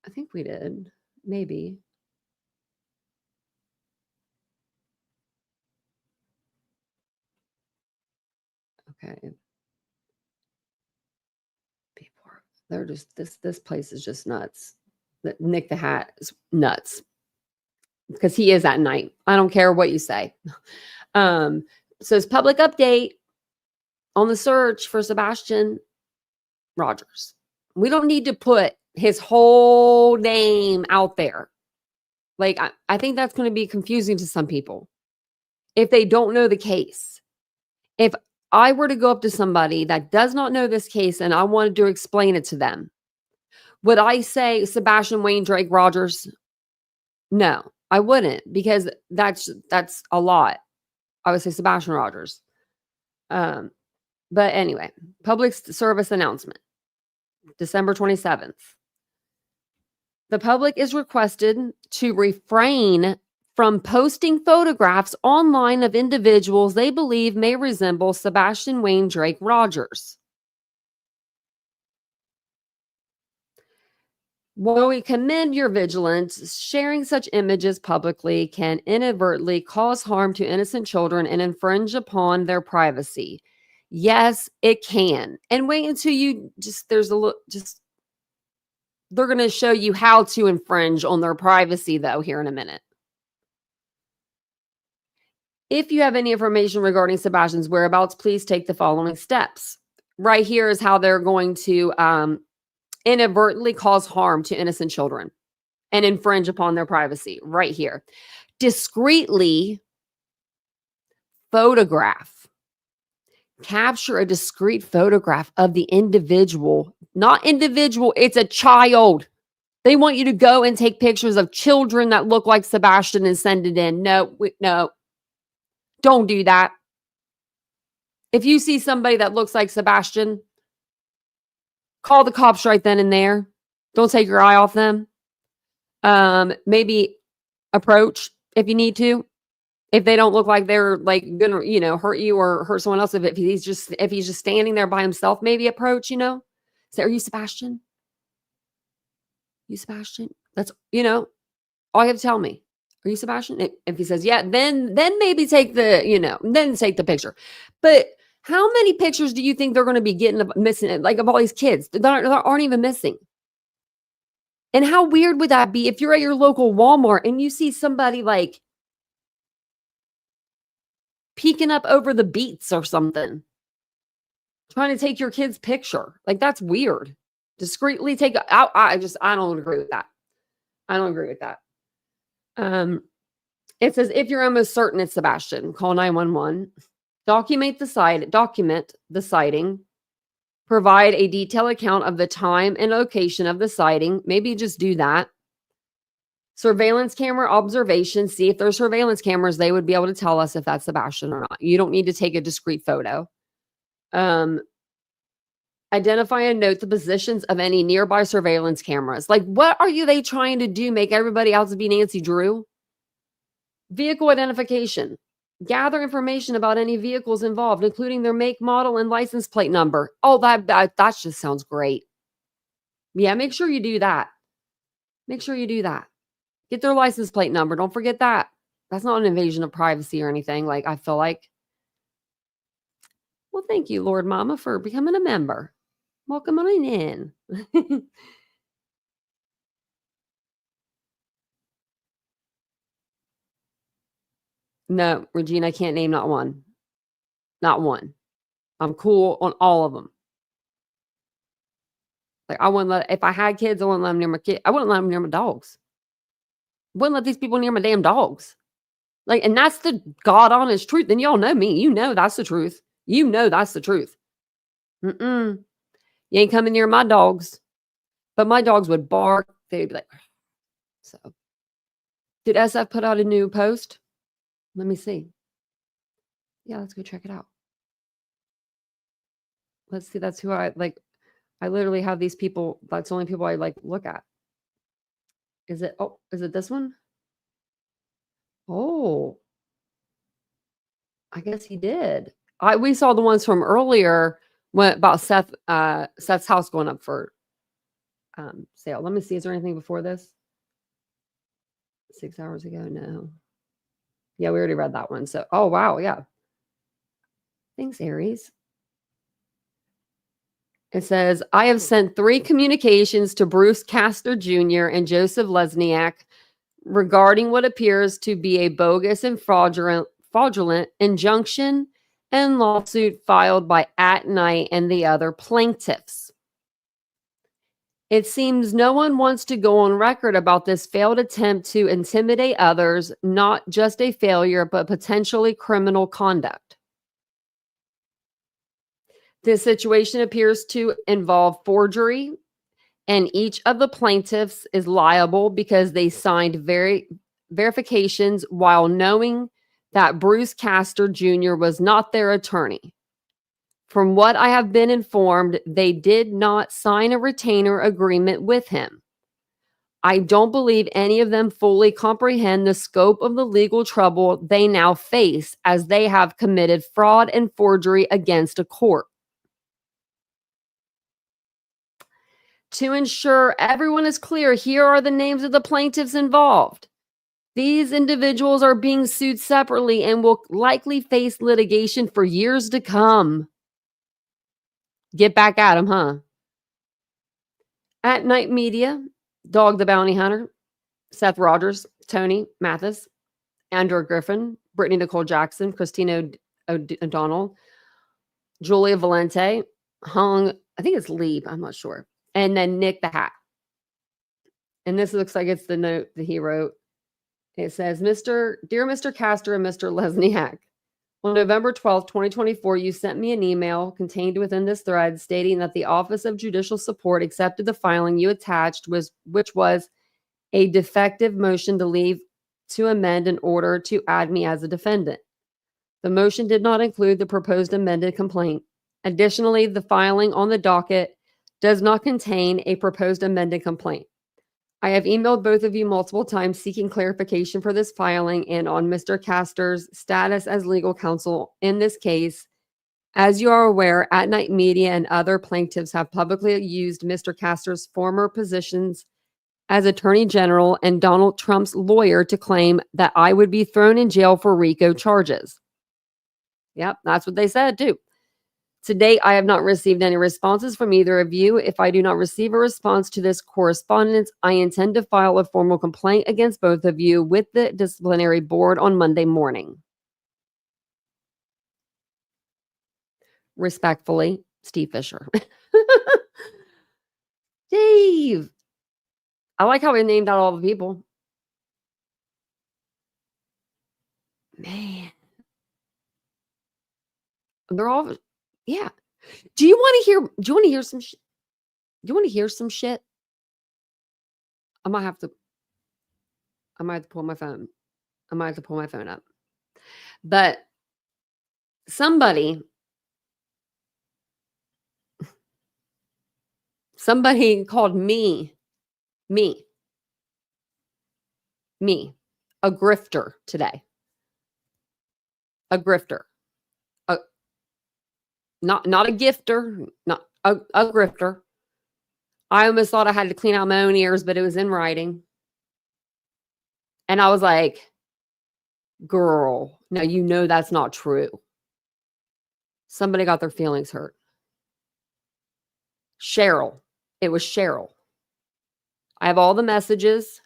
I think we did. Maybe. Okay. They're just, this place is just nuts. Nick the Hat is nuts. Because he is At Night. I don't care what you say. So it's public update on the search for Sebastian Rogers. We don't need to put his whole name out there. I think that's going to be confusing to some people if they don't know the case. If I were to go up to somebody that does not know this case and I wanted to explain it to them, would I say Sebastian Wayne Drake Rogers? No, I wouldn't, because that's a lot. I would say Sebastian Rogers. But anyway, public service announcement, December 27th. The public is requested to refrain from posting photographs online of individuals they believe may resemble Sebastian Wayne Drake Rogers. While we commend your vigilance, sharing such images publicly can inadvertently cause harm to innocent children and infringe upon their privacy. Yes, it can. And wait until you just, there's a little, just, they're going to show you how to infringe on their privacy, though, here in a minute. If you have any information regarding Sebastian's whereabouts, please take the following steps. Right here is how they're going to inadvertently cause harm to innocent children and infringe upon their privacy. Right here. Discreetly photograph. Capture a discrete photograph of the individual. Not individual, it's a child. They want you to go and take pictures of children that look like Sebastian and send it in. No, no. Don't do that. If you see somebody that looks like Sebastian, call the cops right then and there. Don't take your eye off them. Maybe approach if you need to. If they don't look like they're like gonna, hurt you or hurt someone else. If he's just standing there by himself, maybe approach, Say, are you Sebastian? You Sebastian? That's, all you have to tell me. Are you Sebastian? If he says, yeah, then maybe take the, then take the picture. But how many pictures do you think they're going to be getting of missing, like of all these kids that aren't even missing? And how weird would that be if you're at your local Walmart and you see somebody like peeking up over the beets or something, trying to take your kid's picture? Like, that's weird. Discreetly take out. I don't agree with that. I don't agree with that. It says, if you're almost certain it's Sebastian, call 911. Document the sighting. Provide a detailed account of the time and location of the sighting. Maybe just do that. Surveillance camera observation. See if there's surveillance cameras. They would be able to tell us if that's Sebastian or not. You don't need to take a discrete photo. Identify and note the positions of any nearby surveillance cameras. Like, what are they trying to do? Make everybody else be Nancy Drew? Vehicle identification. Gather information about any vehicles involved, including their make, model, and license plate number. Oh, that just sounds great. Yeah, make sure you do that. Make sure you do that. Get their license plate number. Don't forget that. That's not an invasion of privacy or anything. Like, I feel like. Well, thank you, Lord Mama, for becoming a member. Welcome on in. No, Regina, I can't name not one. Not one. I'm cool on all of them. Like, I wouldn't let, if I had kids, I wouldn't let them near my kid. I wouldn't let them near my dogs. I wouldn't let these people near my damn dogs. Like, and that's the God honest truth. And y'all know me. You know that's the truth. You know that's the truth. You ain't coming near my dogs. But my dogs would bark. They'd be like, so. Did SF put out a new post? Let me see. Yeah, let's go check it out. Let's see. That's who I like. I literally have these people. That's the only people I like look at. Is it this one? Oh, I guess he did. We saw the ones from earlier about Seth's house going up for sale. Let me see. Is there anything before this? 6 hours ago? No. Yeah, we already read that one. So, oh, wow. Yeah. Thanks, Aries. It says, I have sent 3 communications to Bruce Castor Jr. and Joseph Lesniak regarding what appears to be a bogus and fraudulent injunction and lawsuit filed by At Night and the other plaintiffs. It seems no one wants to go on record about this failed attempt to intimidate others, not just a failure, but potentially criminal conduct. This situation appears to involve forgery, and each of the plaintiffs is liable because they signed verifications while knowing that Bruce Castor Jr. was not their attorney. From what I have been informed, they did not sign a retainer agreement with him. I don't believe any of them fully comprehend the scope of the legal trouble they now face, as they have committed fraud and forgery against a court. To ensure everyone is clear, here are the names of the plaintiffs involved. These individuals are being sued separately and will likely face litigation for years to come. Get back at him, huh? At Night Media, Dog the Bounty Hunter, Seth Rogers, Tony Mathis, Andrew Griffin, Brittany Nicole Jackson, Christina O'Donnell, Julia Valente, Hung, I think it's Lieb, I'm not sure. And then Nick the Hat. And this looks like it's the note that he wrote. It says, Dear Mr. Castor and Mr. Lesniak, on November 12th, 2024, you sent me an email contained within this thread stating that the Office of Judicial Support accepted the filing you attached, which was a defective motion to leave to amend in order to add me as a defendant. The motion did not include the proposed amended complaint. Additionally, the filing on the docket does not contain a proposed amended complaint. I have emailed both of you multiple times seeking clarification for this filing and on Mr. Castor's status as legal counsel in this case. As you are aware, At Night Media and other plaintiffs have publicly used Mr. Castor's former positions as Attorney General and Donald Trump's lawyer to claim that I would be thrown in jail for Rico charges. Yep, that's what they said too. To date, I have not received any responses from either of you. If I do not receive a response to this correspondence, I intend to file a formal complaint against both of you with the disciplinary board on Monday morning. Respectfully, Steve Fisher. Steve. I like how we named out all the people. Man. They're all, yeah. Do you want to hear some shit? Do you want to hear some shit? I might have to pull my phone. I might have to pull my phone up. But somebody called me, a grifter today. A grifter. Not a gifter, not a grifter. I almost thought I had to clean out my own ears, but it was in writing. And I was like, girl, now you know that's not true. Somebody got their feelings hurt. Cheryl. It was Cheryl. I have all the messages.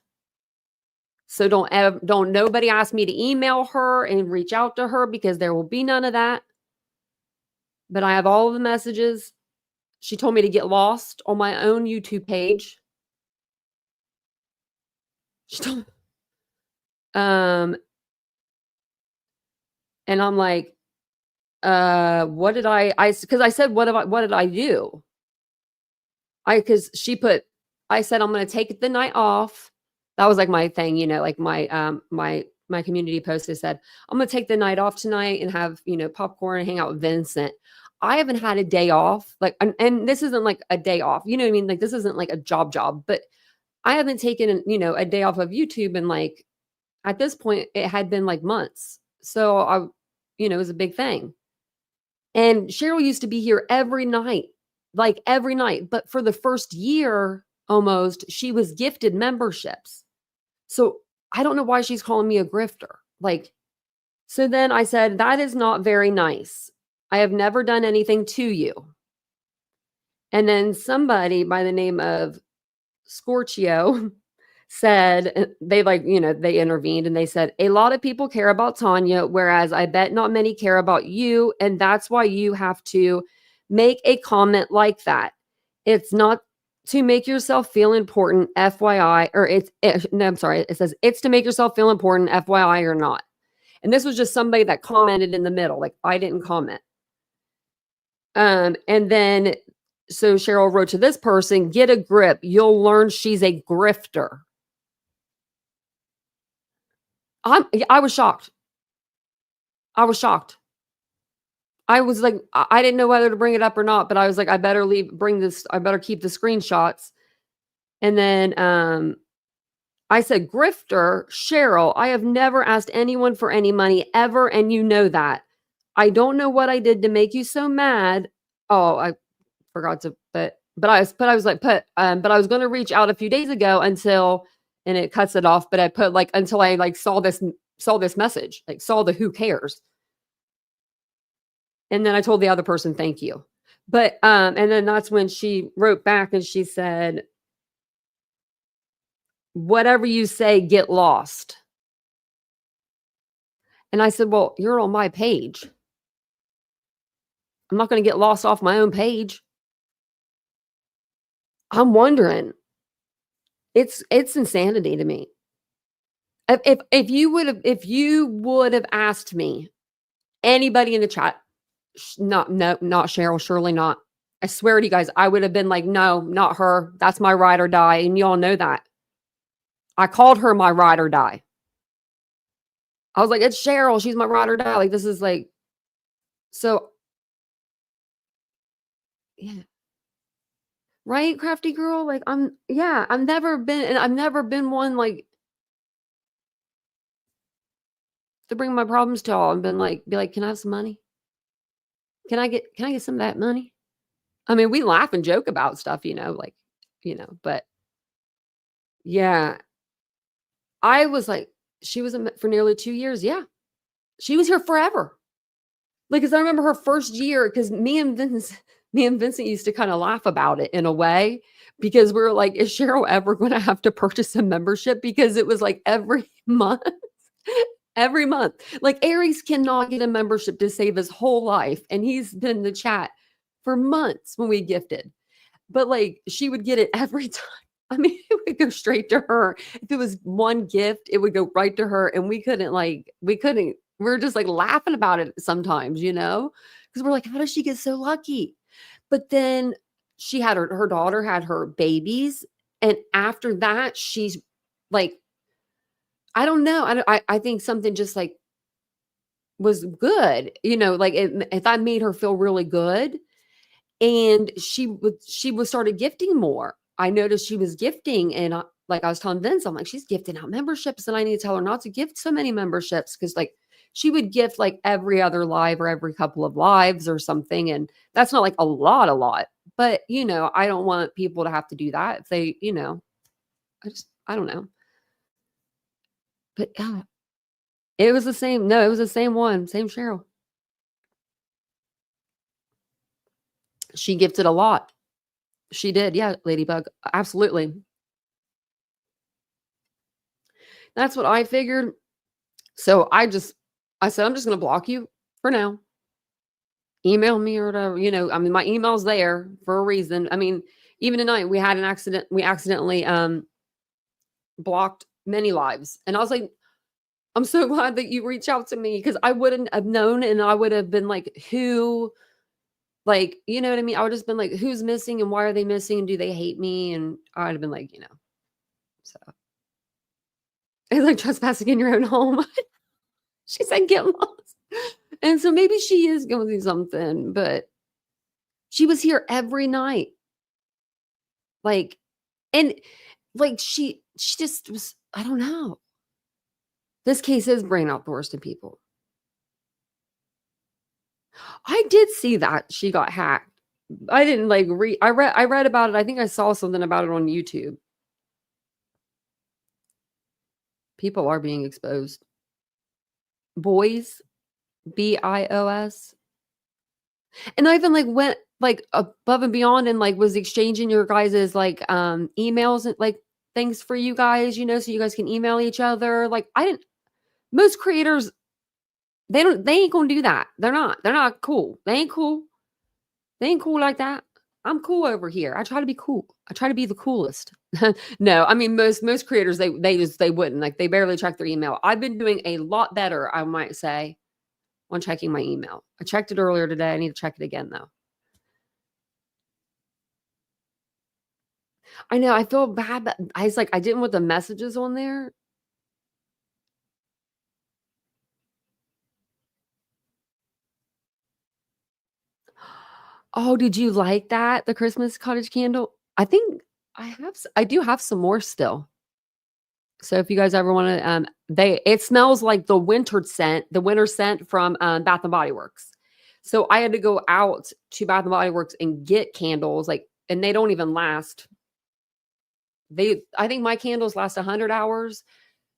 So don't nobody ask me to email her and reach out to her because there will be none of that. But I have all of the messages. She told me to get lost on my own YouTube page. She told and I'm like, what did because I said, what did I do? Because I said, I'm going to take the night off. That was like my thing, like my community post has said, I'm going to take the night off tonight and have, popcorn and hang out with Vincent. I haven't had a day off. Like, and this isn't like a day off, you know what I mean? Like, this isn't like a job, but I haven't taken, a day off of YouTube. And like, at this point it had been like months. So it was a big thing. And Cheryl used to be here every night. But for the first year, almost, she was gifted memberships. So I don't know why she's calling me a grifter. So then I said, that is not very nice. I have never done anything to you. And then somebody by the name of Scorchio said, they intervened and they said, a lot of people care about Tanya, whereas I bet not many care about you. And that's why you have to make a comment like that. It's not to make yourself feel important, FYI, or it says it's to make yourself feel important, FYI or not. And this was just somebody that commented in the middle. Like, I didn't comment. And then, so Cheryl wrote to this person, get a grip. You'll learn she's a grifter. I was shocked. I was like, I didn't know whether to bring it up or not, but I was like, I better keep the screenshots. And then I said, grifter, Cheryl, I have never asked anyone for any money ever. And you know that. I don't know what I did to make you so mad. Oh, I forgot to, but I was going to reach out a few days ago until, and it cuts it off, but I put until I saw this message, saw the who cares. And then I told the other person, thank you. But, and then that's when she wrote back and she said, "Whatever you say, get lost." And I said, "Well, you're on my page. I'm not gonna get lost off my own page." I'm wondering. It's insanity to me. If you would have asked me, anybody in the chat, not no, not Cheryl, surely not. I swear to you guys, I would have been like, "No, not her. That's my ride or die," and y'all know that. I called her my ride or die. I was like, "It's Cheryl. She's my ride or die." Like, this is like so yeah. Right, crafty girl? Like, yeah, I've never been one, like, to bring my problems to all and been like be like, "Can I have some money? Can I get some of that money?" I mean, we laugh and joke about stuff, like, but yeah, I was like she was for nearly 2 years, yeah. She was here forever. Like, 'cause I remember her first year, because me and Vincent used to kinda laugh about it in a way, because we were like, "Is Cheryl ever gonna have to purchase a membership?" Because it was like every month. Every month. Like, Aries cannot get a membership to save his whole life, and he's been in the chat for months when we gifted. But, like, she would get it every time. I mean, it would go straight to her. If it was one gift, it would go right to her, and we were just, like, laughing about it sometimes, because 'Cause we're like, "How does she get so lucky?" But then she had her daughter had her babies, and after that, she's, like I don't know, I think something just, like, was good, like, that made her feel really good. And she was started gifting more. I noticed she was gifting, and, like I was telling Vince, I'm like, "She's gifting out memberships, and I need to tell her not to gift so many memberships," because like, she would gift, like, every other live or every couple of lives or something, and that's not, like, a lot, but, I don't want people to have to do that if they I don't know. But, yeah, it was the same no, it was the same one, same Cheryl. She gifted a lot. She did, yeah, Ladybug, absolutely. That's what I figured. So I said, "I'm just gonna block you for now. Email me or whatever." I mean, my email's there for a reason. I mean, even tonight we had an accident. We accidentally blocked many lives. And I was like, "I'm so glad that you reached out to me, because I wouldn't have known, and I would have been like, who like, you know what I mean? I would just been like, who's missing and why are they missing? And do they hate me?" And I'd have been like, so it's like trespassing in your own home. She said, "Get lost." And so maybe she is going through something, but she was here every night. Like, and like she just was, I don't know. This case is bringing out the worst in people. I did see that she got hacked. I didn't like read I read about it. I think I saw something about it on YouTube. People are being exposed. Boys, BIOS. And I even, like, went, like, above and beyond and, like, was exchanging your guys's, like, emails and, like, things for you guys, so you guys can email each other. Like, I didn't most creators, they ain't gonna do that. They're not cool. They ain't cool. They ain't cool like that. I'm cool over here. I try to be cool. I try to be the coolest. No, I mean, most creators, they wouldn't, like, they barely check their email. I've been doing a lot better, I might say, on checking my email. I checked it earlier today. I need to check it again, though. I know, I feel bad that I didn't want the messages on there. Oh, did you like that? The Christmas cottage candle? I think I do have some more still. So if you guys ever wanna, it smells like the winter scent from, Bath& and Body Works. So I had to go out to Bath& and Body Works and get candles, like, and they don't even last. I think my candles last 100 hours.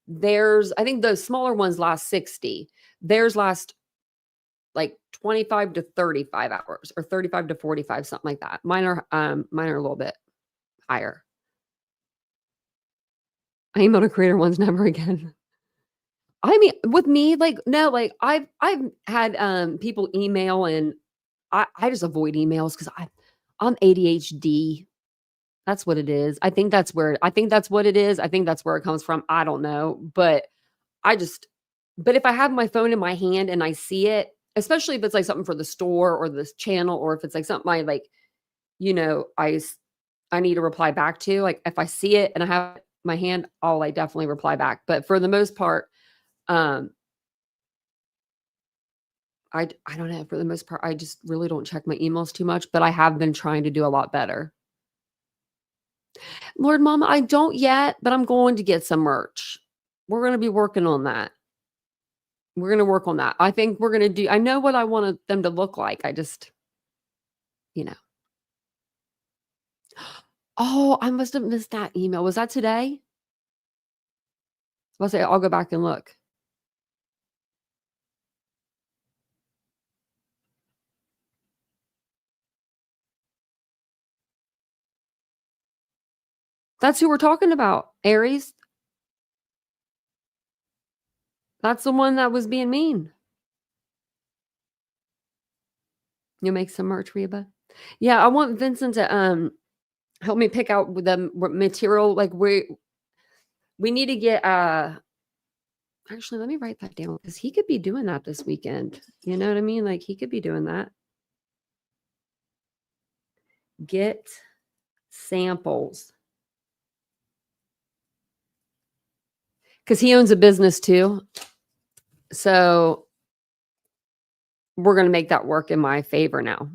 I think the smaller ones last 60. Theirs last like 25 to 35 hours or 35 to 45, something like that. Mine are a little bit higher. I emailed a creator once, never again. I mean, with me, like, no, like I've had people email and I just avoid emails because I'm ADHD. That's what it is. I think that's what it is. I think that's where it comes from. I don't know. I just but if I have my phone in my hand and I see it, especially if it's like something for the store or this channel, or if it's like something I like, I need to reply back to. Like if I see it and I have it in my hand, I'll like definitely reply back. But for the most part, um, I don't know. For the most part, I just really don't check my emails too much, but I have been trying to do a lot better. Lord, Mama, I don't yet, but I'm going to get some merch. We're going to be working on that. We're going to work on that. I think we're going to do, I know what I wanted them to look like. I just, you know. Oh, I must have missed that email. Was that today? I'll say, I'll go back and look. That's who we're talking about. Aries. That's the one that was being mean. You'll make some merch, Reba. Yeah, I want Vincent to help me pick out the material. Like we need to get actually let me write that down because he could be doing that this weekend. You know what I mean? Like he could be doing that. Get samples. Because he owns a business too. So we're going to make that work in my favor now.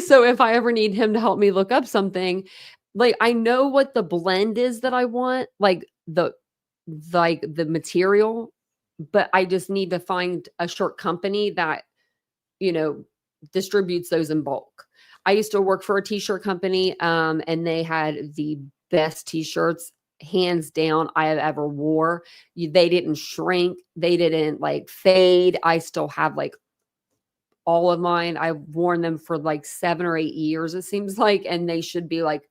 So if I ever need him to help me look up something, like I know what the blend is that I want, the material, but I just need to find a shirt company that, distributes those in bulk. I used to work for a t-shirt company, and they had the best t-shirts hands down I have ever wore. They didn't shrink. They didn't like fade. I still have like all of mine. I've worn them for like 7 or 8 years, it seems like, and they should be like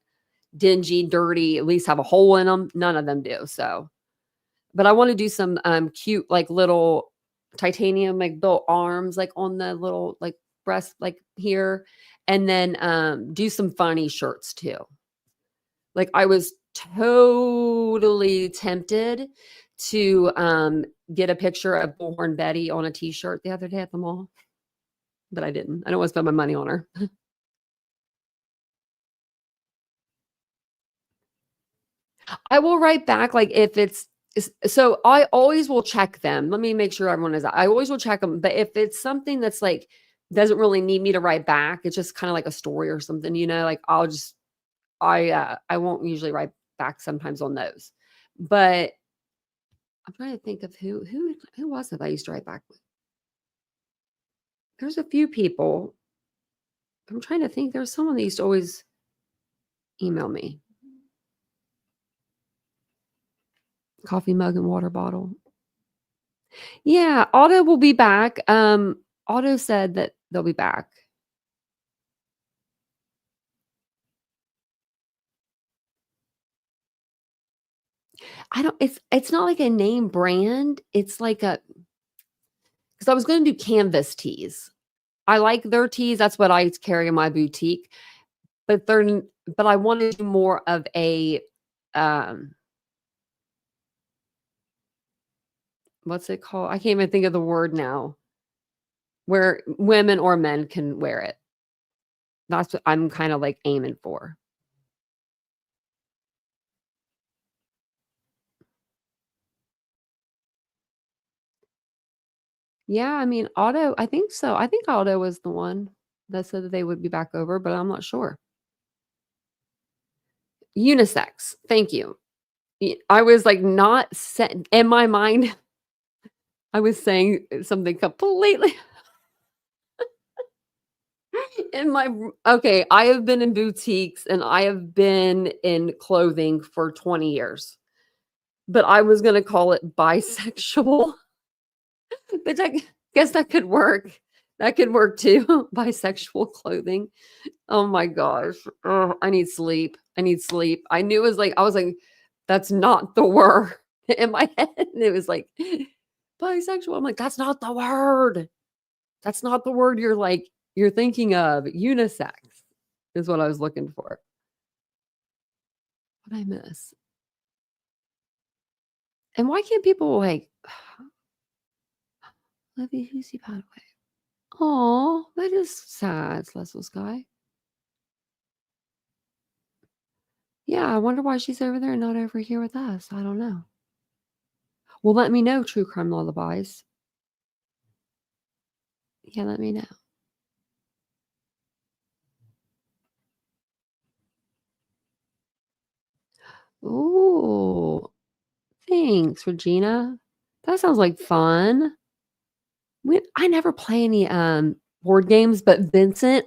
dingy, dirty, at least have a hole in them. None of them do. So, but I want to do some cute, like little titanium, like built arms, like on the little like breast, like here, and then do some funny shirts too. Like I was totally tempted to get a picture of Bullhorn Betty on a t-shirt the other day at the mall, but I didn't. I don't want to spend my money on her. I will write back like if it's so I always will check them. Let me make sure everyone is. I always will check them, but if it's something that's like doesn't really need me to write back, it's just kind of like a story or something, like I won't usually write back sometimes on those. But I'm trying to think of who was it I used to write back with. There's a few people. I'm trying to think. There's someone that used to always email me. Coffee mug and water bottle. Yeah, Otto will be back. Otto said that they'll be back. It's not like a name brand. It's like because I was going to do canvas tees. I like their tees. That's what I carry in my boutique. But I want to do more of a what's it called? I can't even think of the word now. Where women or men can wear it. That's what I'm kind of like aiming for. Yeah, I mean, Otto, I think so. I think Otto was the one that said that they would be back over, but I'm not sure. Unisex. Thank you. I was like not set in my mind. I was saying something completely in my okay. I have been in boutiques and I have been in clothing for 20 years, but I was going to call it bisexual. But Guess that could work. That could work too. Bisexual clothing. Oh my gosh. Ugh, I need sleep. I need sleep. I knew it was like, I was like, that's not the word in my head. And it was like bisexual. I'm like, that's not the word. That's not the word you're thinking of. Unisex is what I was looking for. What I miss? And why can't people like Livy Husey Padway? Oh, that is sad, Celestial Sky. Yeah, I wonder why she's over there and not over here with us. I don't know. Well, let me know, True Crime Lullabies. Yeah, let me know. Ooh, thanks, Regina. That sounds like fun. I never play any board games, but Vincent,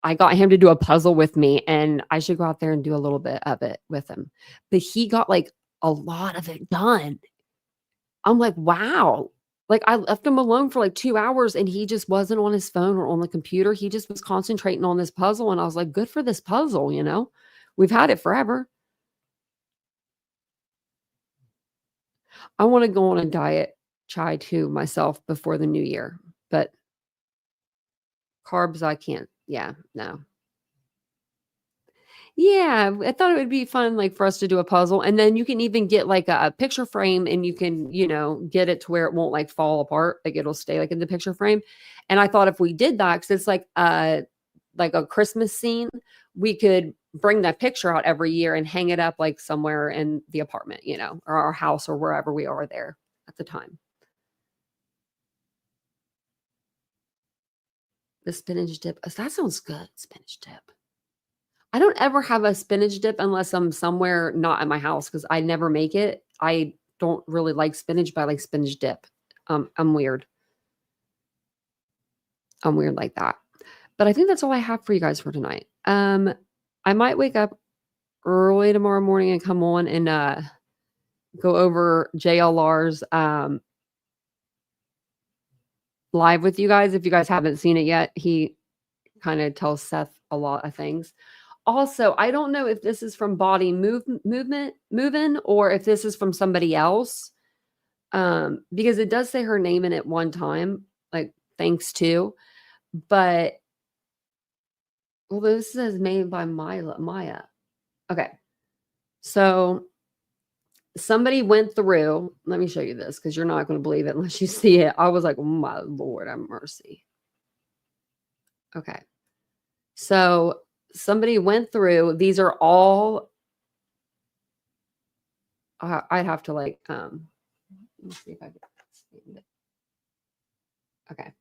I got him to do a puzzle with me, and I should go out there and do a little bit of it with him. But he got like a lot of it done. I'm like, wow. Like I left him alone for like 2 hours and he just wasn't on his phone or on the computer. He just was concentrating on this puzzle. And I was like, good for this puzzle, you know? We've had it forever. I want to go on a diet chai too myself before the new year, but carbs I can't. Yeah, no. Yeah, I thought it would be fun, like, for us to do a puzzle, and then you can even get, like, a picture frame, and you can, get it to where it won't, like, fall apart, like, it'll stay, like, in the picture frame, and I thought if we did that, because it's like a Christmas scene, we could bring that picture out every year and hang it up, like, somewhere in the apartment, or our house or wherever we are there at the time. The spinach dip, that sounds good, spinach dip. I don't ever have a spinach dip unless I'm somewhere not at my house because I never make it. I don't really like spinach, but I like spinach dip. I'm weird. I'm weird like that. But I think that's all I have for you guys for tonight. I might wake up early tomorrow morning and come on and go over JLR's live with you guys. If you guys haven't seen it yet, he kind of tells Seth a lot of things. Also, I don't know if this is from Body Movement Moving or if this is from somebody else. Because it does say her name in it one time, like thanks to, but well, this says made by Maya. Okay. So somebody went through, let me show you this because you're not going to believe it unless you see it. I was like, oh my Lord, have mercy. Okay. So somebody went through, these are all, I'd have to like, let me see if I can stand it. Okay.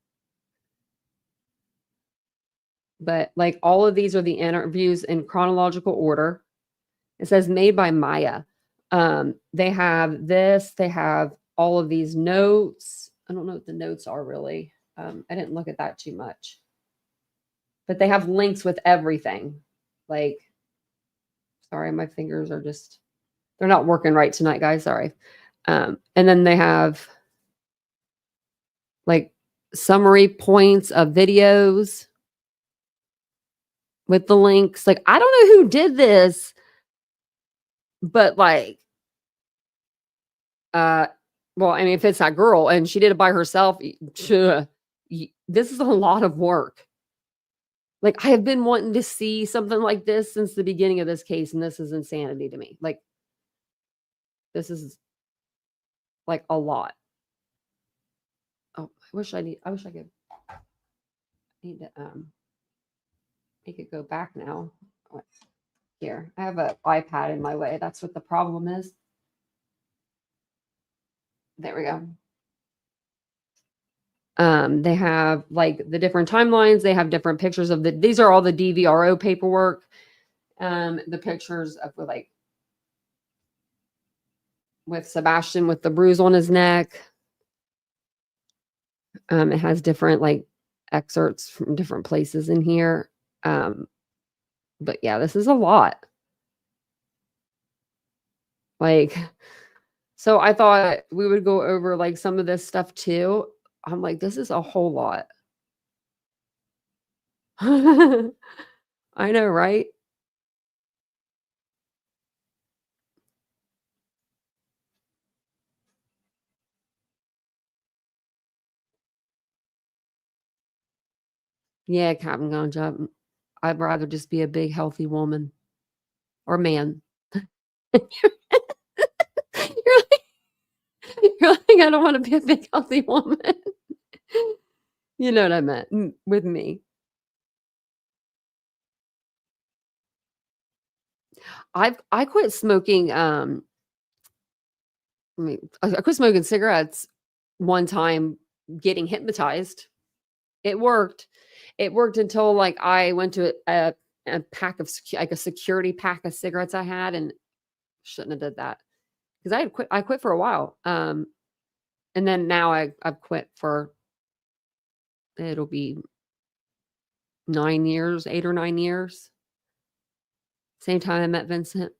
But like all of these are the interviews in chronological order. It says made by Maya. They have this, they have all of these notes. I don't know what the notes are really. I didn't look at that too much. But they have links with everything. Like, sorry, my fingers are just, they're not working right tonight, guys. Sorry. And then they have like summary points of videos with the links. Like, I don't know who did this, but like, well, I mean, if it's that girl and she did it by herself, this is a lot of work. Like, I have been wanting to see something like this since the beginning of this case, and this is insanity to me. Like, this is like a lot. Oh, I wish I could need to make it go back now. Here, I have an iPad in my way. That's what the problem is. There we go. They have like the different timelines. They have different pictures of these are all the DVRO paperwork. The pictures of like with Sebastian with the bruise on his neck. It has different like excerpts from different places in here. But yeah, this is a lot. Like, so I thought we would go over like some of this stuff too. I'm like, this is a whole lot. I know, right? Yeah, Captain gonna jump. I'd rather just be a big healthy woman or man. You're like you're like, "I don't wanna be a big healthy woman." You know what I meant, with me. I quit smoking, I quit smoking cigarettes one time getting hypnotized. It worked. It worked until, like, I went to a pack of like, a security pack of cigarettes I had, and shouldn't have did that because I quit for a while, and then now I've quit for it'll be 9 years, 8 or 9 years. Same time I met Vincent.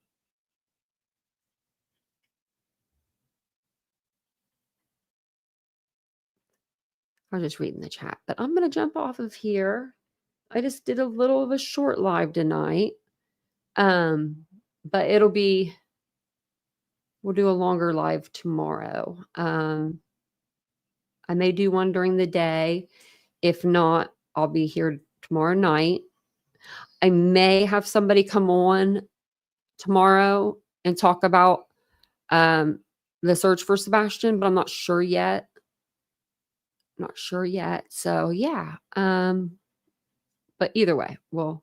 I was just reading the chat, but I'm gonna jump off of here. I just did a little of a short live tonight, um, but we'll do a longer live tomorrow. I may do one during the day. If not, I'll be here tomorrow night. I may have somebody come on tomorrow and talk about the search for Sebastian, but I'm not sure yet. Not sure yet. So yeah. But either way, we'll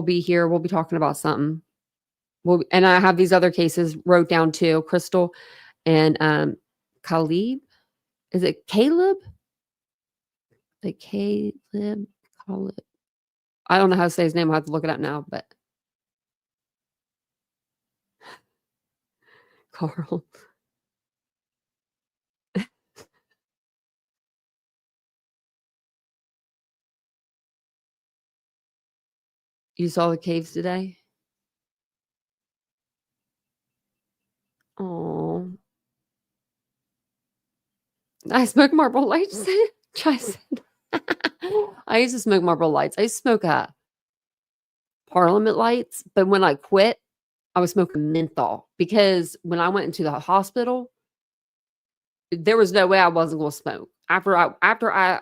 be here. We'll be talking about something. And I have these other cases wrote down too. Crystal and Khalib. Is it Caleb? Like Caleb? Caleb. I don't know how to say his name. I have to look it up now, but Carl. You saw the caves today? Oh, I smoke Marlboro Lights. Try said. I used to smoke Marlboro Lights. I used to smoke Parliament Lights, but when I quit, I was smoking menthol because when I went into the hospital, there was no way I wasn't going to smoke. After I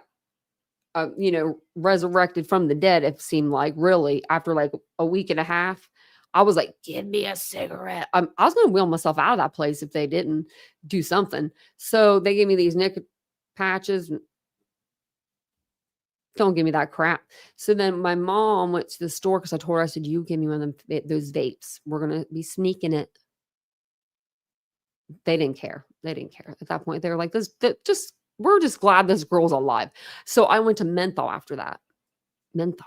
resurrected from the dead, it seemed like really after like a week and a half, I was like, give me a cigarette. I was going to wheel myself out of that place if they didn't do something. So they gave me these nicotine patches. Don't give me that crap. So then my mom went to the store because I told her, I said, you give me one of those vapes. We're going to be sneaking it. They didn't care. They didn't care. At that point, they were like, we're just glad this girl's alive. So I went to menthol after that. Menthol.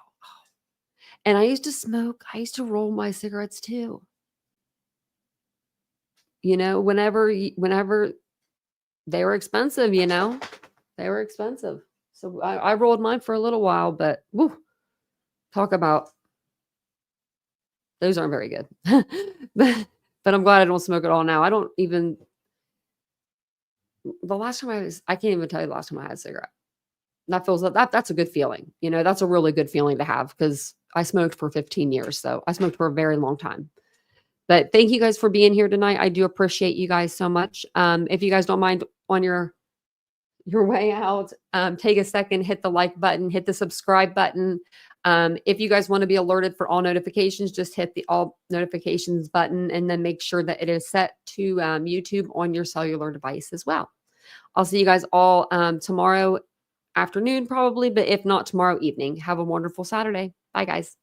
And I used to smoke. I used to roll my cigarettes too. Whenever they were expensive, they were expensive. So I rolled mine for a little while, but talk about those aren't very good. but I'm glad I don't smoke at all now. I don't even the last time I can't even tell you the last time I had a cigarette. That's a good feeling. That's a really good feeling to have because I smoked for 15 years. So I smoked for a very long time. But thank you guys for being here tonight. I do appreciate you guys so much. If you guys don't mind on your way out, take a second, hit the like button, hit the subscribe button. If you guys want to be alerted for all notifications, just hit the all notifications button and then make sure that it is set to YouTube on your cellular device as well. I'll see you guys all tomorrow afternoon probably, but if not tomorrow evening. Have a wonderful Saturday. Bye guys.